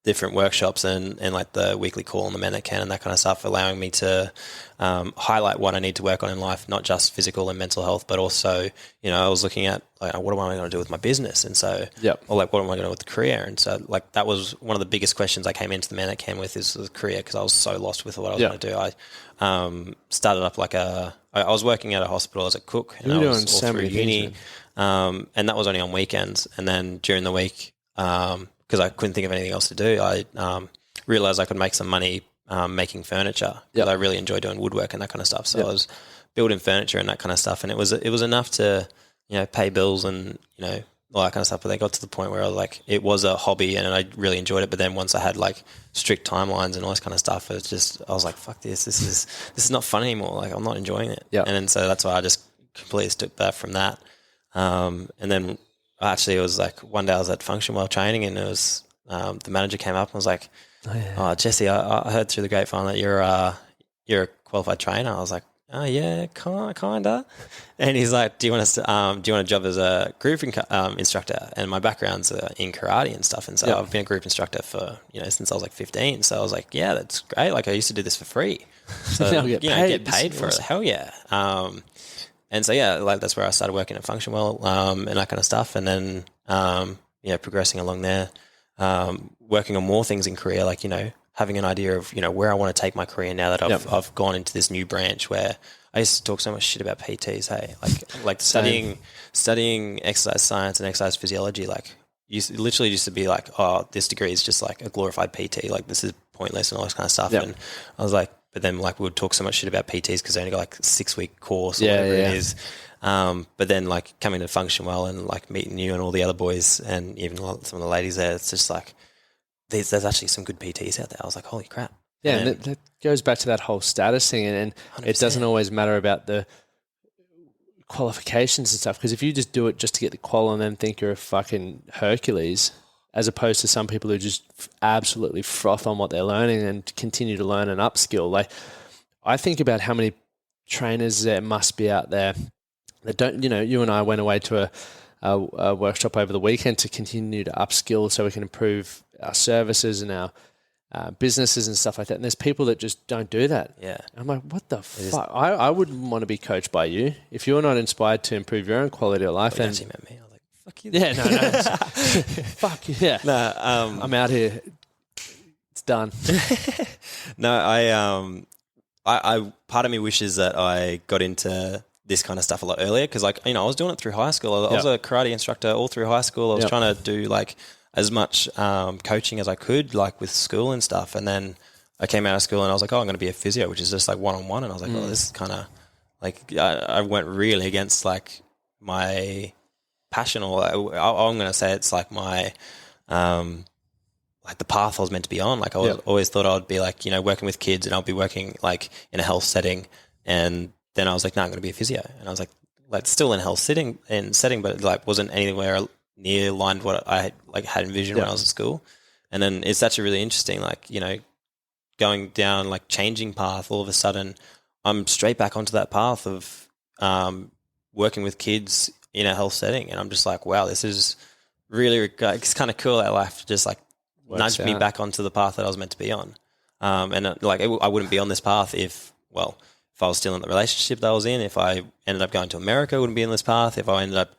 different workshops and like the weekly call on the Man That Can and that kind of stuff, allowing me to highlight what I need to work on in life, not just physical and mental health, but also, I was looking at like, what am I going to do with my business? And so, or like, what am I going to do with the career? And so, like, that was one of the biggest questions I came into the Man That Can with, is the career, because I was so lost with what I was going to do. I started up like I was working at a hospital as a cook, and I was all through uni, and that was only on weekends. And then during the week, because I couldn't think of anything else to do, I realised I could make some money making furniture, because I really enjoy doing woodwork and that kind of stuff. So I was building furniture and that kind of stuff, and it was enough to pay bills and all that kind of stuff. But they got to the point where I was like, it was a hobby and I really enjoyed it. But then once I had like strict timelines and all this kind of stuff, it just, I was like, fuck this. This is not fun anymore. Like, I'm not enjoying it. And then so that's why I just completely stepped back from that. And then actually it was like one day I was at Function Well training, and it was the manager came up and was like, "Oh, Jesse, I heard through the grapevine that you're a qualified trainer." I was like, "Oh yeah, kinda." And he's like, "Do you want a job as a group instructor?" And my background's in karate and stuff, and so I've been a group instructor for since I was like 15. So I was like, "Yeah, that's great. Like I used to do this for free, so get paid for it. Hell yeah." And so like that's where I started working at Functionwell and that kind of stuff, and then progressing along there, working on more things in career, like having an idea of where I want to take my career now that I've gone into this new branch where I used to talk so much shit about PTs. Hey, like studying exercise science and exercise physiology, like literally used to be like, oh, this degree is just like a glorified PT, like this is pointless and all this kind of stuff. And I was like, but then like we would talk so much shit about PTs because they only got like a 6-week course or whatever it is. But then like coming to Functionwell and like meeting you and all the other boys and even some of the ladies there, it's just like there's actually some good PTs out there. I was like, holy crap. Yeah, and that goes back to that whole status thing, and 100%. It doesn't always matter about the qualifications and stuff, because if you just do it just to get the qual and then think you're a fucking Hercules, as opposed to some people who just absolutely froth on what they're learning and continue to learn and upskill. Like, I think about how many trainers there must be out there that don't, you and I went away to a workshop over the weekend to continue to upskill so we can improve our services and our businesses and stuff like that. And there's people that just don't do that. Yeah. I'm like, what the fuck? I wouldn't want to be coached by you. If you're not inspired to improve your own quality of life, then... actually met me. I was like, fuck you. Yeah, no. Fuck you. Yeah. No, I'm out here. It's done. No, I part of me wishes that I got into this kind of stuff a lot earlier, because I was doing it through high school. I was a karate instructor all through high school. I was trying to do like as much coaching as I could, like with school and stuff. And then I came out of school and I was like, oh, I'm going to be a physio, which is just like one-on-one. And I was like, oh, this is kind of like, I went really against like my passion, or I'm going to say it's like my, like the path I was meant to be on. Like I always thought I would be like, working with kids, and I'll be working like in a health setting. And then I was like, no, I'm going to be a physio. And I was like still in a health setting, but it like wasn't anywhere near aligned what I had envisioned when I was at school. And then it's actually really interesting, like, going down, like changing path, all of a sudden I'm straight back onto that path of working with kids in a health setting. And I'm just like, wow, this is really, it's kind of cool that life just like nudged me back onto the path that I was meant to be on. And I wouldn't be on this path if I was still in the relationship that I was in, if I ended up going to America, I wouldn't be in this path. If I ended up,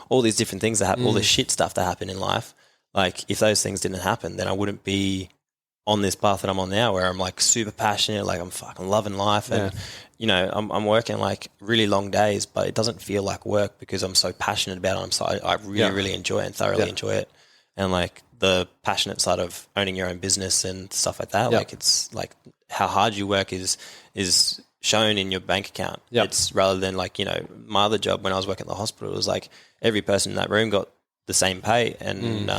all these different things that happen, all this shit stuff that happened in life, like if those things didn't happen, then I wouldn't be on this path that I'm on now, where I'm like super passionate, like I'm fucking loving life. And, I'm working like really long days, but it doesn't feel like work because I'm so passionate about it. I really enjoy it and thoroughly enjoy it. And like the passionate side of owning your own business and stuff like that, like it's like how hard you work is shown in your bank account. It's rather than like, my other job when I was working at the hospital, it was like every person in that room got the same pay. And,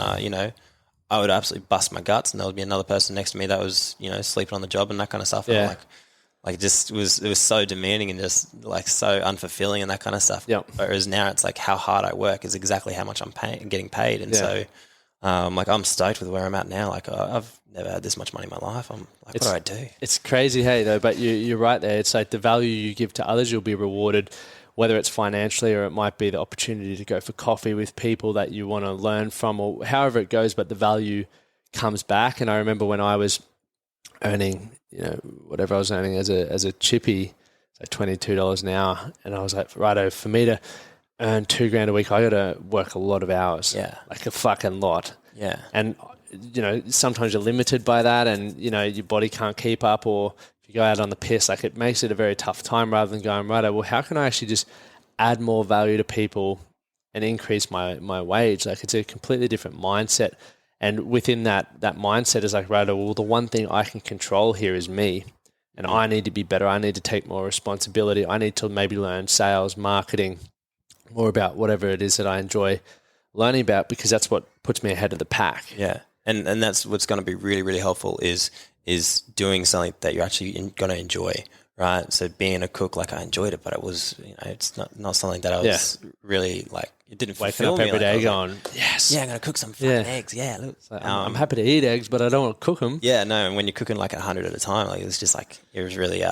I would absolutely bust my guts, and there would be another person next to me that was, sleeping on the job and that kind of stuff. And like it was so demanding and just like so unfulfilling and that kind of stuff. Whereas now it's like how hard I work is exactly how much I'm getting paid. And so like I'm stoked with where I'm at now. Like I've never had this much money in my life. I'm like, what do I do? It's crazy, hey, though, but you're right there. It's like the value you give to others, you'll be rewarded, whether it's financially or it might be the opportunity to go for coffee with people that you want to learn from, or however it goes, but the value comes back. And I remember when I was earning, whatever I was earning as a chippy, like $22 an hour, and I was like, righto, for me to earn $2,000 a week, I got to work a lot of hours. Like a fucking lot. And sometimes you're limited by that, and your body can't keep up, or if you go out on the piss, like it makes it a very tough time, rather than going, right, well, how can I actually just add more value to people and increase my wage? Like it's a completely different mindset. And within that mindset is like, right, well, the one thing I can control here is me, and I need to be better. I need to take more responsibility. I need to maybe learn sales, marketing, more about whatever it is that I enjoy learning about, because that's what puts me ahead of the pack. And that's what's going to be really, really helpful is doing something that you're actually going to enjoy, right? So being a cook, like I enjoyed it, but it was, it's not something that I was really like. It didn't Waking fulfill up me. every day like, going, yes. yeah, I'm gonna cook some fucking eggs. Yeah, look. Like, I'm happy to eat eggs, but I don't want to cook them. Yeah, no. And when you're cooking like 100 at a time, like it was just like it was really,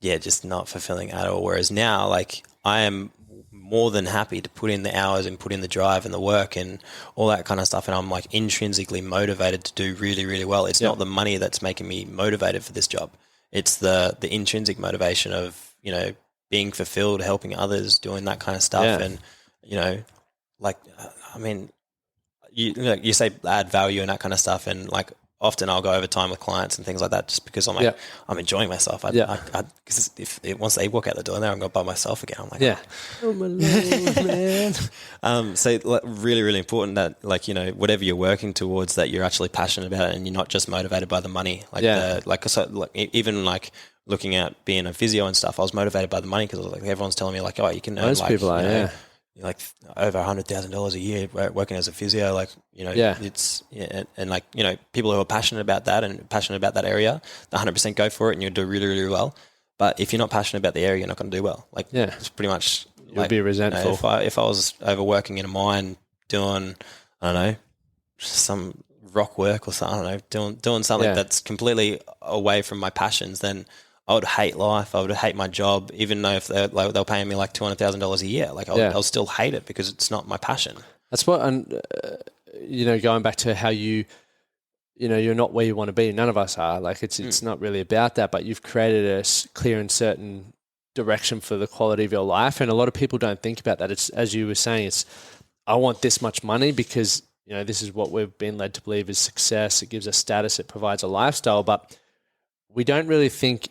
just not fulfilling at all. Whereas now, like I am more than happy to put in the hours and put in the drive and the work and all that kind of stuff, and I'm like intrinsically motivated to do really, really well. It's not the money that's making me motivated for this job. It's the intrinsic motivation of being fulfilled, helping others, doing that kind of stuff, and like I mean. You say add value and that kind of stuff, and like often I'll go over time with clients and things like that just because I'm like I'm enjoying myself. Because once they walk out the door, there I'm going by myself again. I'm like, I'm alone, man. So really, really important that whatever you're working towards, that you're actually passionate about it, and you're not just motivated by the money. Even like looking at being a physio and stuff, I was motivated by the money because like everyone's telling me like, oh, you can earn most people are, like over $100,000 a year working as a physio, it's and like people who are passionate about that and passionate about that area, 100% go for it, and you'll do really, really well. But if you're not passionate about the area, you're not going to do well. It's pretty much you'll be resentful. If I was overworking in a mine doing some rock work or something, doing something that's completely away from my passions, then I would hate life. I would hate my job, even though if they're paying me like $200,000 a year. Like I'll still hate it because it's not my passion. That's what, and going back to how you're not where you want to be. None of us are. Like it's not really about that. But you've created a clear and certain direction for the quality of your life, and a lot of people don't think about that. It's, as you were saying, it's I want this much money because this is what we've been led to believe is success. It gives us status. It provides a lifestyle, but we don't really think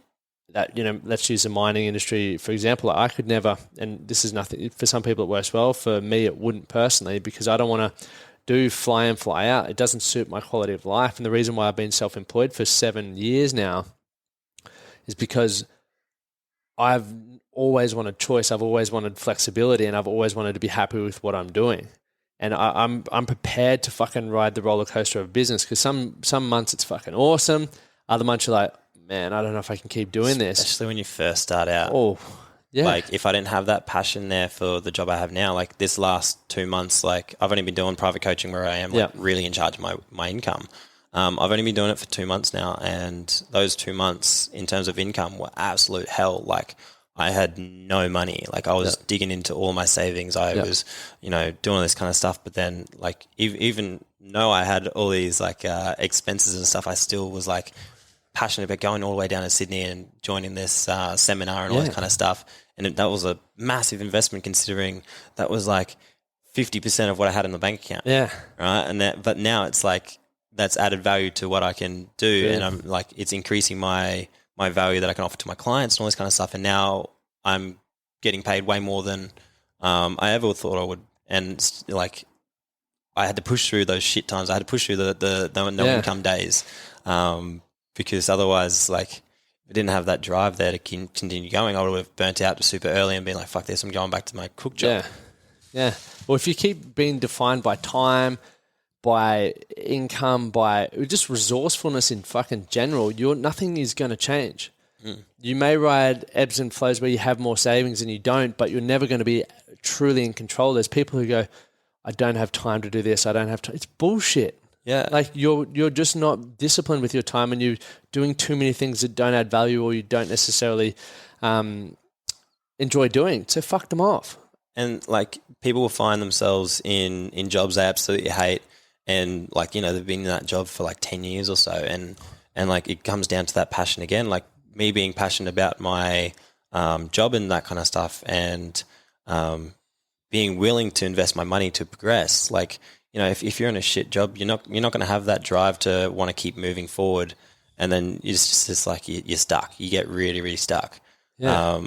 that, let's use the mining industry, for example. I could never, and this is nothing, for some people it works well, for me it wouldn't personally, because I don't want to do fly in, fly out. It doesn't suit my quality of life. And the reason why I've been self-employed for 7 years now is because I've always wanted choice, I've always wanted flexibility, and I've always wanted to be happy with what I'm doing. And I'm prepared to fucking ride the roller coaster of business, because some months it's fucking awesome. Other months you're like, man, I don't know if I can keep doing this. Especially when you first start out. Oh, yeah. Like if I didn't have that passion there for the job I have now, like this last 2 months, like I've only been doing private coaching where I am really in charge of my income. I've only been doing it for 2 months now, and those 2 months in terms of income were absolute hell. Like I had no money. Like I was digging into all my savings. I was, doing all this kind of stuff. But then like even though I had all these like expenses and stuff, I still was like passionate about going all the way down to Sydney and joining this seminar and all that kind of stuff. And that was a massive investment, considering that was like 50% of what I had in the bank account. Yeah. Right. But now it's like that's added value to what I can do. Yeah. And I'm like, it's increasing my value that I can offer to my clients and all this kind of stuff. And now I'm getting paid way more than I ever thought I would. And like, I had to push through those shit times. I had to push through the no income days. Because otherwise, like, if I didn't have that drive there to continue going, I would have burnt out super early and been like, fuck this, I'm going back to my cook job. Yeah. Well, if you keep being defined by time, by income, by just resourcefulness in fucking general, nothing is going to change. You may ride ebbs and flows where you have more savings and you don't, but you're never going to be truly in control. There's people who go, I don't have time to do this. I don't have time. It's bullshit. Yeah. Like you're just not disciplined with your time, and you're doing too many things that don't add value or you don't necessarily enjoy doing. So fuck them off. And like people will find themselves in jobs they absolutely hate, and like, they've been in that job for like 10 years or so. And like it comes down to that passion again, like me being passionate about my job and that kind of stuff, and being willing to invest my money to progress. Like, if you're in a shit job, you're not going to have that drive to want to keep moving forward, and then it's just like you're stuck. You get really, really stuck. Yeah.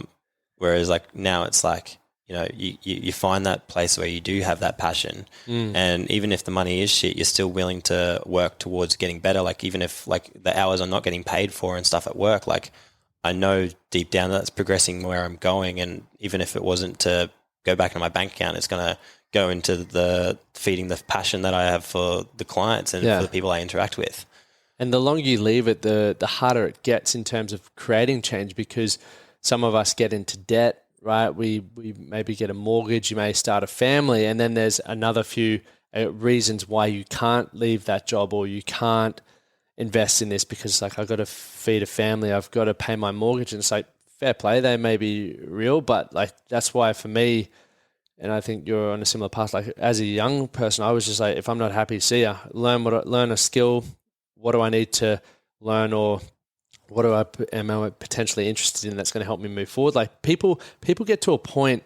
Whereas like now it's like you find that place where you do have that passion, and even if the money is shit, you're still willing to work towards getting better. Like even if like the hours I'm not getting paid for and stuff at work, like I know deep down that's progressing where I'm going, and even if it wasn't to go back into my bank account, it's going to go into the feeding the passion that I have for the clients and for the people I interact with. And the longer you leave it, the harder it gets in terms of creating change, because some of us get into debt, right? We maybe get a mortgage, you may start a family, and then there's another few reasons why you can't leave that job or you can't invest in this, because it's like, I've got to feed a family, I've got to pay my mortgage. And it's like, fair play, they may be real, but like, that's why for me, and I think you're on a similar path, like as a young person, I was just like, if I'm not happy, see ya. Learn a skill. What do I need to learn, or what am I potentially interested in that's going to help me move forward? Like people get to a point,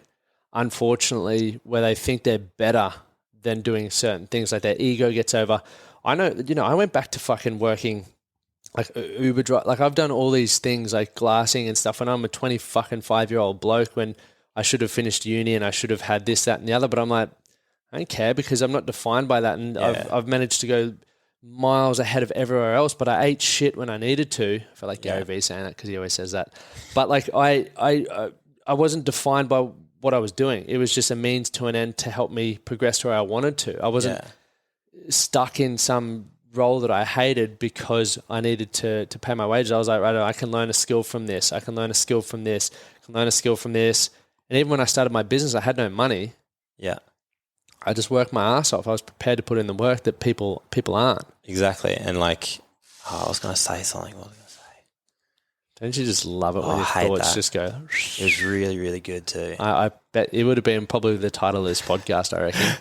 unfortunately, where they think they're better than doing certain things. Like their ego gets over. I know, I went back to fucking working like Uber drive. Like I've done all these things like glassing and stuff when I'm a 25-year-old bloke, when I should have finished uni and I should have had this, that, and the other. But I'm like, I don't care, because I'm not defined by that. And I've managed to go miles ahead of everywhere else, but I ate shit when I needed to. I feel like Gary Vee saying that, because he always says that. But like I wasn't defined by what I was doing. It was just a means to an end to help me progress to where I wanted to. I wasn't stuck in some role that I hated because I needed to pay my wages. I was like, right, I can learn a skill from this. I can learn a skill from this. I can learn a skill from this. And even when I started my business, I had no money. Yeah. I just worked my ass off. I was prepared to put in the work that people aren't. Exactly. And like, I was going to say something. What was I going to say? Don't you just love it when your thoughts just go? It was really, really good too. I bet it would have been probably the title of this podcast, I reckon.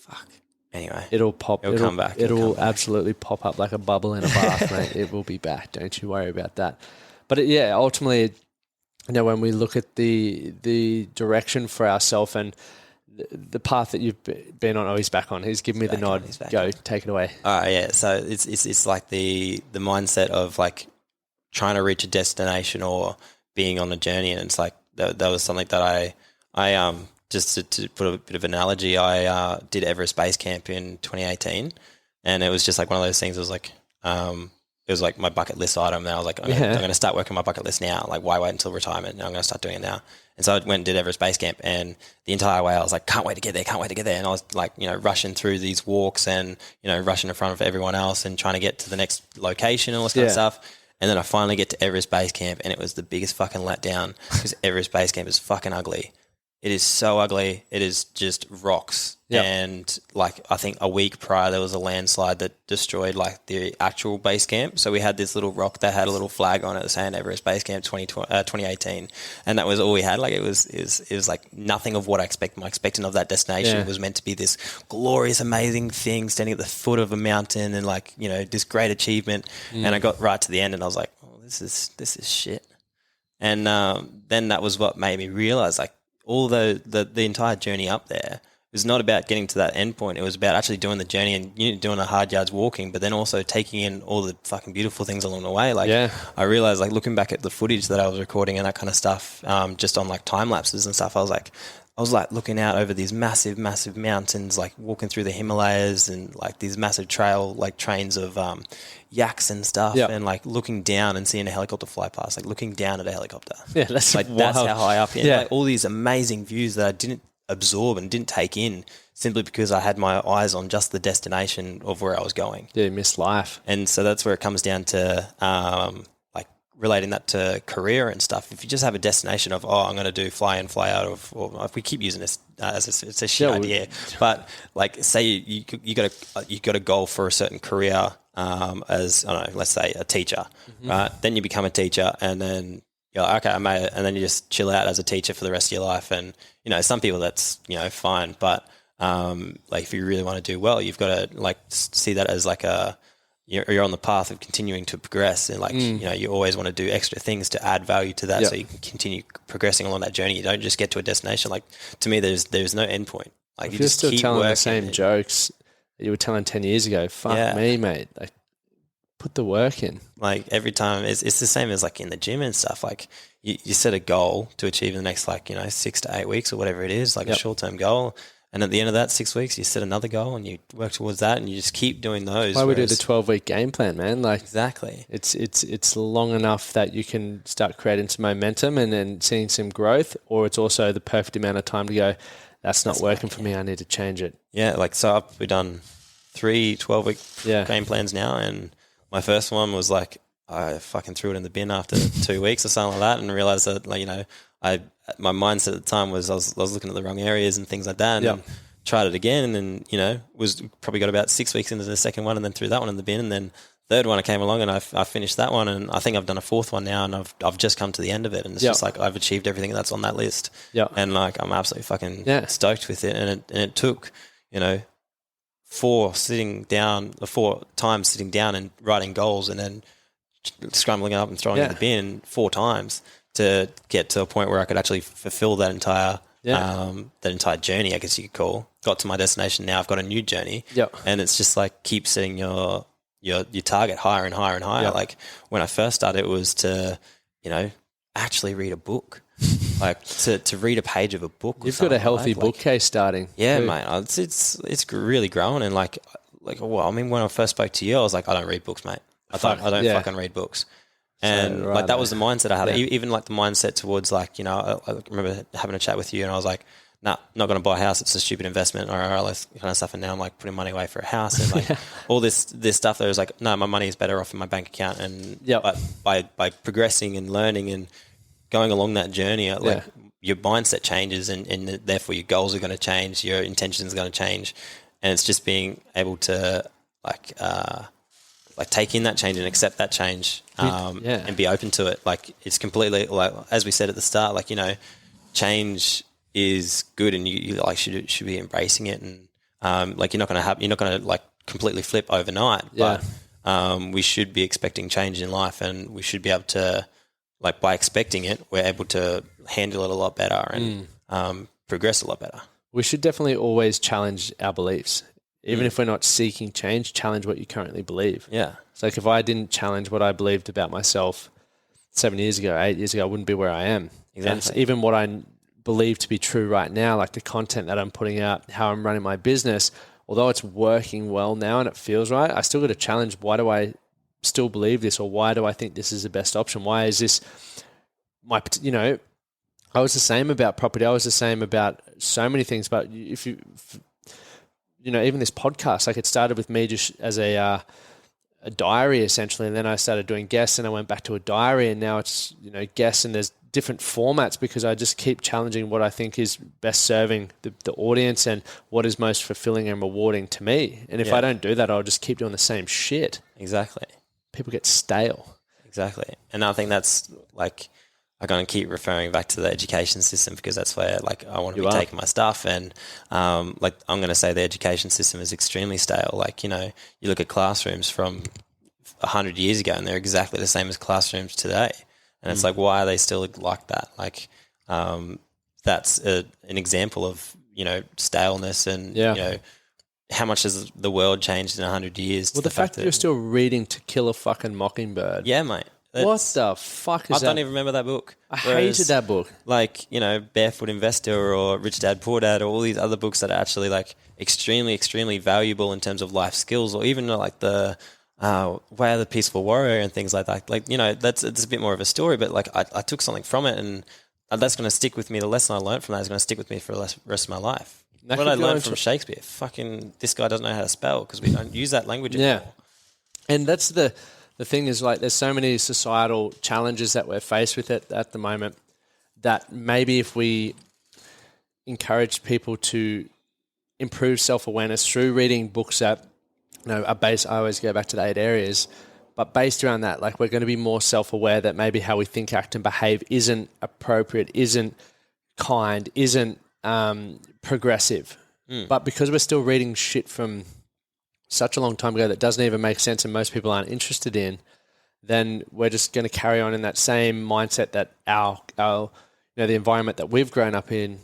Fuck. Anyway. It'll come back. It'll absolutely pop up like a bubble in a bath, mate. It will be back. Don't you worry about that. But ultimately, when we look at the direction for ourselves and the path that you've been on, he's back on. He's given me the nod. Go, take it away. Yeah. So it's like the mindset of like trying to reach a destination or being on a journey, and it's like that was something that I just to put a bit of analogy, I did Everest Base Camp in 2018, and it was just like one of those things. It was like it was like my bucket list item. And I was like, I'm going to start working my bucket list now. Like, why wait until retirement? And I'm going to start doing it now. And so I went and did Everest Base Camp, and the entire way I was like, can't wait to get there. And I was like, rushing through these walks and, rushing in front of everyone else and trying to get to the next location and all this kind of stuff. And then I finally get to Everest Base Camp, and it was the biggest fucking letdown, because Everest Base Camp is fucking ugly. It is so ugly. It is just rocks. Yep. And like, I think a week prior, there was a landslide that destroyed like the actual base camp. So we had this little rock that had a little flag on it saying Everest Base Camp 2018. And that was all we had. Like it was like nothing of what I expected. My expectation of that destination was meant to be this glorious, amazing thing standing at the foot of a mountain and like, this great achievement. And I got right to the end and I was like, oh, this is shit. And then that was what made me realize, like, all the entire journey up there was not about getting to that end point. It was about actually doing the journey and doing the hard yards walking, but then also taking in all the fucking beautiful things along the way. Like I realized, like looking back at the footage that I was recording and that kind of stuff, just on like time lapses and stuff, I was like looking out over these massive, massive mountains, like walking through the Himalayas and like these massive trains of yaks and stuff, and like looking down and seeing a helicopter fly past, like looking down at a helicopter. Yeah, that's like wild. That's how high up. Like all these amazing views that I didn't absorb and didn't take in simply because I had my eyes on just the destination of where I was going. Yeah, you missed life. And so that's where it comes down to like relating that to career and stuff. If you just have a destination of, I'm going to do fly in, fly out of, or if we keep using this as it's a shit idea, but like say you got a goal for a certain career, as I don't know, let's say a teacher, right? Then you become a teacher, and then you're like, okay, I made it, and then you just chill out as a teacher for the rest of your life. And some people that's fine, but like if you really want to do well, you've got to like see that as like you're on the path of continuing to progress, and like you always want to do extra things to add value to that, so you can continue progressing along that journey. You don't just get to a destination. Like to me, there's no end point. Like if you you're just still keep telling working. the same jokes that you were telling 10 years ago, fuck me, mate. Like put the work in. Like every time it's the same as like in the gym and stuff. Like you set a goal to achieve in the next 6 to 8 weeks or whatever it is, like a short-term goal. And at the end of that 6 weeks, you set another goal and you work towards that, and you just keep doing those. Why we do the 12-week game plan, man? Like exactly. It's long enough that you can start creating some momentum and then seeing some growth, or it's also the perfect amount of time to go, that's not working for me, I need to change it. Yeah, like so we've done 3 12-week Yeah. game plans now, and my first one was like I fucking threw it in the bin after 2 weeks or something like that, and realized that my mindset at the time was I was looking at the wrong areas and things like that, and tried it again, and then was probably got about 6 weeks into the second one, and then threw that one in the bin, and then third one I came along and I finished that one, and I think I've done a fourth one now, and I've just come to the end of it, and it's just like I've achieved everything that's on that list, and like I'm absolutely fucking stoked with it, and it took 4 times sitting down and writing goals, and then scrambling up and throwing it in the bin 4 times to get to a point where I could actually fulfill that entire journey, I guess you could call. Got to my destination. Now I've got a new journey, and it's just like keep setting your target higher and higher and higher. Like when I first started, it was to actually read a book, like to read a page of a book. You've got a healthy bookcase starting. Yeah, mate. It's really grown, and like well, I mean, when I first spoke to you, I was like, I don't read books, mate. I don't fucking read books. And right, that was the mindset I had. Even like the mindset towards like, I remember having a chat with you, and I was like, nah, not going to buy a house. It's a stupid investment or all this kind of stuff. And now I'm like putting money away for a house, and like all this stuff that was like, no, my money is better off in my bank account. And but by progressing and learning and going along that journey, like your mindset changes, and therefore your goals are going to change, your intentions are going to change. And it's just being able to like take in that change and accept that change, and be open to it. Like it's completely like, as we said at the start, like, change is good, and you like should be embracing it. And like you're not going to like completely flip overnight, but we should be expecting change in life, and we should be able to, like, by expecting it, we're able to handle it a lot better and progress a lot better. We should definitely always challenge our beliefs. Even if we're not seeking change, challenge what you currently believe. Yeah. So like if I didn't challenge what I believed about myself 7 years ago, 8 years ago, I wouldn't be where I am. Exactly. And even what I believe to be true right now, like the content that I'm putting out, how I'm running my business, although it's working well now and it feels right, I still got to challenge, why do I still believe this, or why do I think this is the best option? Why is this I was the same about property. I was the same about so many things. But if you even this podcast, like it started with me just as a diary essentially, and then I started doing guests, and I went back to a diary, and now it's guests, and there's different formats because I just keep challenging what I think is best serving the audience and what is most fulfilling and rewarding to me. And if I don't do that, I'll just keep doing the same shit. Exactly. People get stale. Exactly. And I think that's like, I'm going to keep referring back to the education system because that's where like I want to be taking my stuff, and like I'm going to say the education system is extremely stale. Like, you look at classrooms from 100 years ago and they're exactly the same as classrooms today. And it's like, why are they still like that? Like that's an example of, staleness and, how much has the world changed in 100 years? Well, the fact that you're still reading To Kill a Fucking Mockingbird. Yeah, mate. What the fuck is that? I don't even remember that book. I hated that book. Like, Barefoot Investor or Rich Dad Poor Dad or all these other books that are actually like extremely, extremely valuable in terms of life skills, or even like the Way of the Peaceful Warrior and things like that. Like, it's a bit more of a story, but like I took something from it, and that's going to stick with me. The lesson I learned from that is going to stick with me for the rest of my life. What I learned from Shakespeare, fucking this guy doesn't know how to spell because we don't use that language anymore. And that's the thing is, like, there's so many societal challenges that we're faced with at the moment that maybe if we encourage people to improve self-awareness through reading books that, are based, I always go back to the 8 areas, but based around that, like, we're going to be more self-aware that maybe how we think, act and behave isn't appropriate, isn't kind, isn't progressive. But because we're still reading shit from such a long time ago that doesn't even make sense and most people aren't interested in, then we're just going to carry on in that same mindset that our the environment that we've grown up in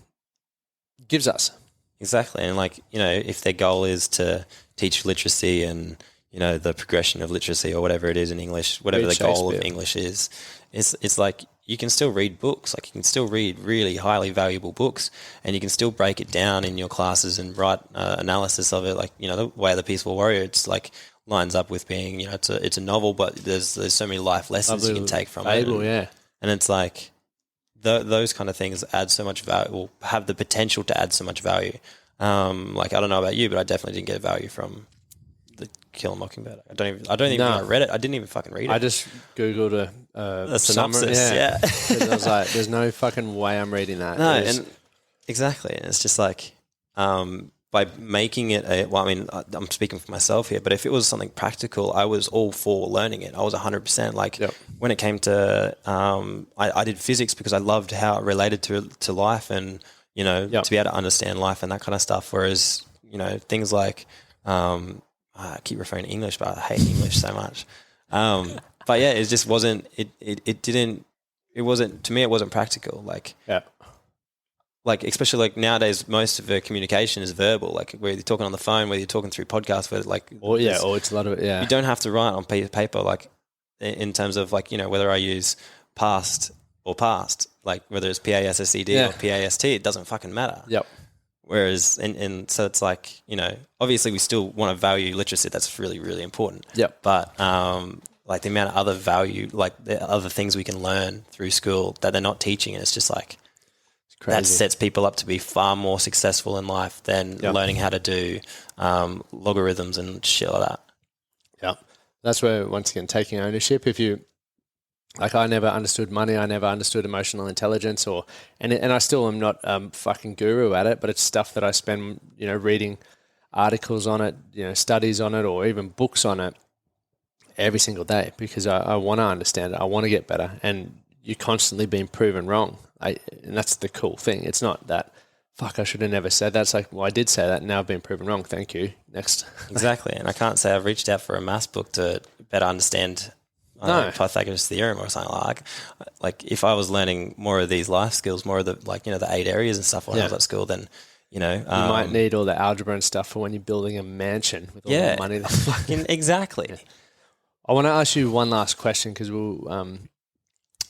gives us. Exactly. And like, if their goal is to teach literacy and, the progression of literacy or whatever it is in English, whatever the goal of English is, it's like you can still read books. Like, you can still read really highly valuable books, and you can still break it down in your classes and write analysis of it. Like, the Way of the Peaceful Warrior, it's like lines up with being, it's a novel, but there's so many life lessons you can take from it. And it's like those kind of things add so much value, or have the potential to add so much value. Like, I don't know about you, but I definitely didn't get value from Kill a Mockingbird. I don't even think I read it. I didn't even fucking read it. I just Googled a synopsis. Yeah. 'Cause I was like, there's no fucking way I'm reading that. No, and exactly. And it's just like, by making it I'm speaking for myself here, but if it was something practical, I was all for learning it. I was 100%. Like when it came to, I did physics because I loved how it related to life and, to be able to understand life and that kind of stuff. Whereas, things like, I keep referring to English, but I hate English so much. But yeah, it just wasn't, to me, it wasn't practical. Like, especially like nowadays, most of the communication is verbal. Like whether you're talking on the phone, whether you're talking through podcasts, or it's a lot of it. Yeah, you don't have to write on paper. Like in terms of like whether I use past or past, like whether it's PASSED or PAST, it doesn't fucking matter. Yep. Whereas and so it's like obviously we still want to value literacy. That's really really important. Yep. But like the amount of other value, like the other things we can learn through school that they're not teaching, and it's just like. Crazy. That sets people up to be far more successful in life than learning how to do logarithms and shit like that. Yeah. That's where, once again, taking ownership. If you, like, I never understood money. I never understood emotional intelligence and I still am not fucking guru at it, but it's stuff that I spend, reading articles on it, studies on it, or even books on it every single day because I want to understand it. I want to get better. And you're constantly being proven wrong. And that's the cool thing. It's not that, fuck, I should have never said that. It's like, well, I did say that, and now I've been proven wrong. Thank you. Next. Exactly. And I can't say I've reached out for a maths book to better understand Pythagoras' theorem or something like. Like if I was learning more of these life skills, more of the the 8 areas and stuff when I was at school, then you might need all the algebra and stuff for when you're building a mansion with all the money. Exactly. Yeah. I want to ask you one last question because we'll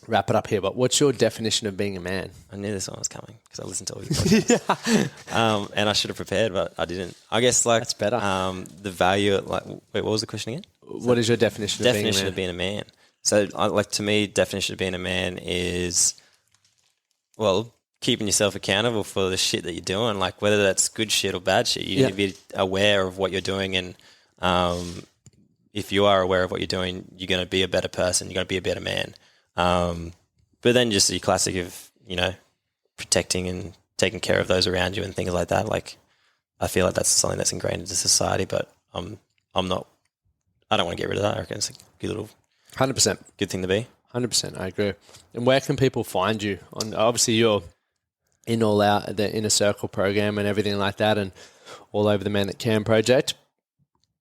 wrap it up here, but what's your definition of being a man? I knew this one was coming because I listened to all your podcasts. And I should have prepared, but I didn't. I guess that's better. The value, wait, what was the question again? What is your definition of being a man? So, to me, definition of being a man is, well, keeping yourself accountable for the shit that you're doing, like whether that's good shit or bad shit. You need to be aware of what you're doing, and if you are aware of what you're doing, you're going to be a better person. You're going to be a better man. But then just the classic of, protecting and taking care of those around you and things like that. Like, I feel like that's something that's ingrained into society, but I don't want to get rid of that. I reckon it's a good little 100% good thing to be. 100%. I agree. And where can people find you? Obviously you're in All Out, the Inner Circle program and everything like that, and all over the Man That Can project,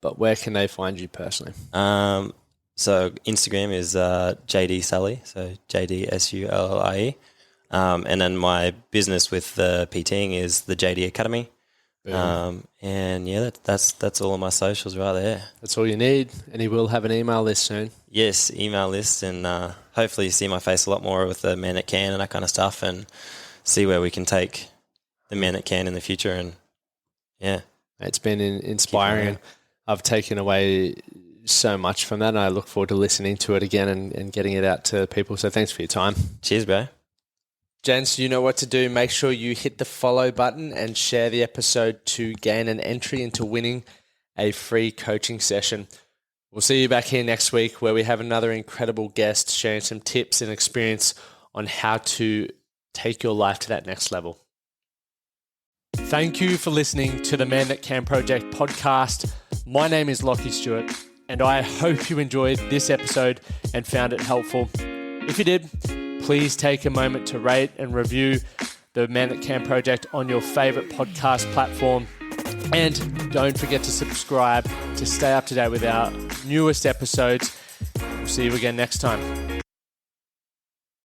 but where can they find you personally? So Instagram is JD Sully, so JDSULLIE. And then my business with the PTing is the JD Academy. And that's all of my socials right there. That's all you need, and he will have an email list soon. Yes, email list, and hopefully you see my face a lot more with the Man That Can and that kind of stuff, and see where we can take the Man That Can in the future. And it's been inspiring. I've taken away so much from that, and I look forward to listening to it again and getting it out to people. So thanks for your time. Cheers, bro. Gents, you know what to do. Make sure you hit the follow button and share the episode to gain an entry into winning a free coaching session. We'll see you back here next week where we have another incredible guest sharing some tips and experience on how to take your life to that next level. Thank you for listening to the Man That Can Project podcast. My name is Lachlan Stuart, and I hope you enjoyed this episode and found it helpful. If you did, please take a moment to rate and review the Man That Can Project on your favorite podcast platform. And don't forget to subscribe to stay up to date with our newest episodes. We'll see you again next time.